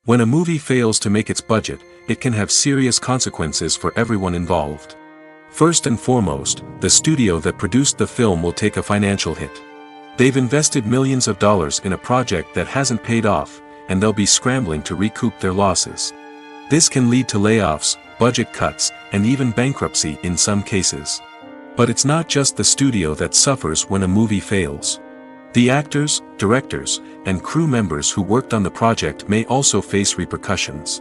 When a movie fails to make its budget, it can have serious consequences for everyone involved. First and foremost, the studio that produced the film will take a financial hit. They've invested millions of dollars in a project that hasn't paid off, and they'll be scrambling to recoup their losses. This can lead to layoffs, budget cuts, and even bankruptcy in some cases. But it's not just the studio that suffers when a movie fails. The actors, directors, and crew members who worked on the project may also face repercussions.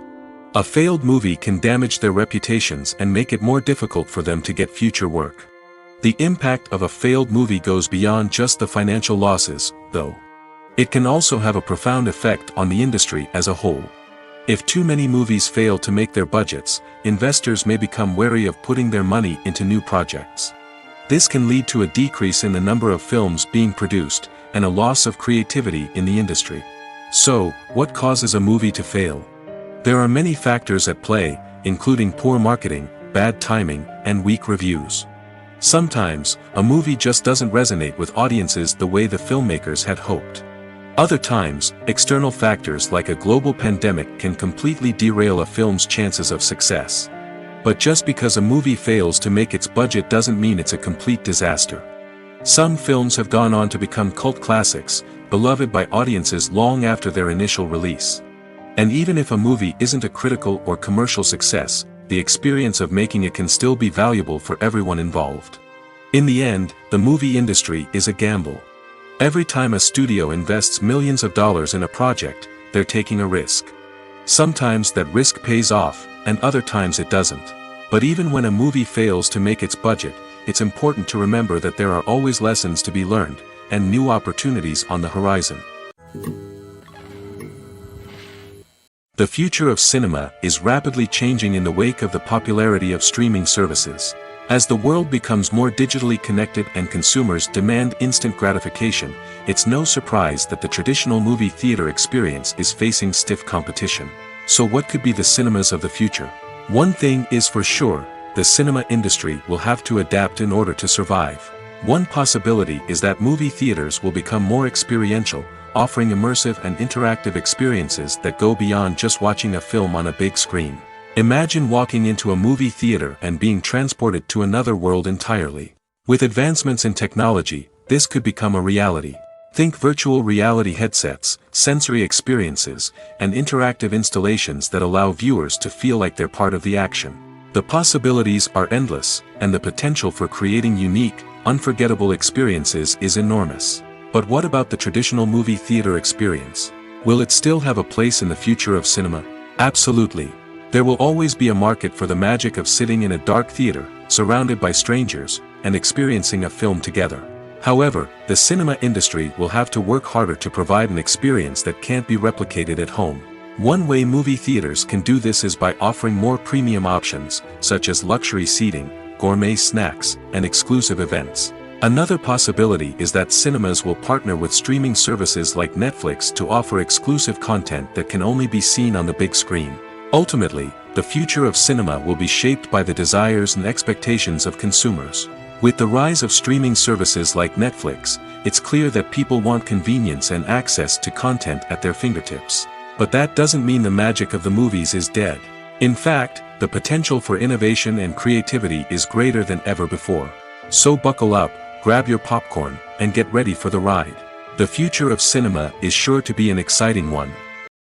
A failed movie can damage their reputations and make it more difficult for them to get future work. The impact of a failed movie goes beyond just the financial losses, though. It can also have a profound effect on the industry as a whole. If too many movies fail to make their budgets, investors may become wary of putting their money into new projects. This can lead to a decrease in the number of films being produced, and a loss of creativity in the industry. So, what causes a movie to fail? There are many factors at play, including poor marketing, bad timing, and weak reviews. Sometimes, a movie just doesn't resonate with audiences the way the filmmakers had hoped. Other times, external factors like a global pandemic can completely derail a film's chances of success. But just because a movie fails to make its budget doesn't mean it's a complete disaster. Some films have gone on to become cult classics, beloved by audiences long after their initial release. And even if a movie isn't a critical or commercial success, the experience of making it can still be valuable for everyone involved. In the end, the movie industry is a gamble. Every time a studio invests millions of dollars in a project, they're taking a risk. Sometimes that risk pays off, and other times it doesn't. But even when a movie fails to make its budget, it's important to remember that there are always lessons to be learned, and new opportunities on the horizon. The future of cinema is rapidly changing in the wake of the popularity of streaming services. As the world becomes more digitally connected and consumers demand instant gratification, it's no surprise that the traditional movie theater experience is facing stiff competition. So what could be the cinemas of the future? One thing is for sure, the cinema industry will have to adapt in order to survive. One possibility is that movie theaters will become more experiential, offering immersive and interactive experiences that go beyond just watching a film on a big screen. Imagine walking into a movie theater and being transported to another world entirely. With advancements in technology, this could become a reality. Think virtual reality headsets, sensory experiences, and interactive installations that allow viewers to feel like they're part of the action. The possibilities are endless, and the potential for creating unique, unforgettable experiences is enormous. But what about the traditional movie theater experience? Will it still have a place in the future of cinema? Absolutely. There will always be a market for the magic of sitting in a dark theater, surrounded by strangers, and experiencing a film together. However, the cinema industry will have to work harder to provide an experience that can't be replicated at home. One way movie theaters can do this is by offering more premium options, such as luxury seating, gourmet snacks, and exclusive events. Another possibility is that cinemas will partner with streaming services like Netflix to offer exclusive content that can only be seen on the big screen. Ultimately, the future of cinema will be shaped by the desires and expectations of consumers. With the rise of streaming services like Netflix, it's clear that people want convenience and access to content at their fingertips. But that doesn't mean the magic of the movies is dead. In fact, the potential for innovation and creativity is greater than ever before. So buckle up, grab your popcorn, and get ready for the ride. The future of cinema is sure to be an exciting one.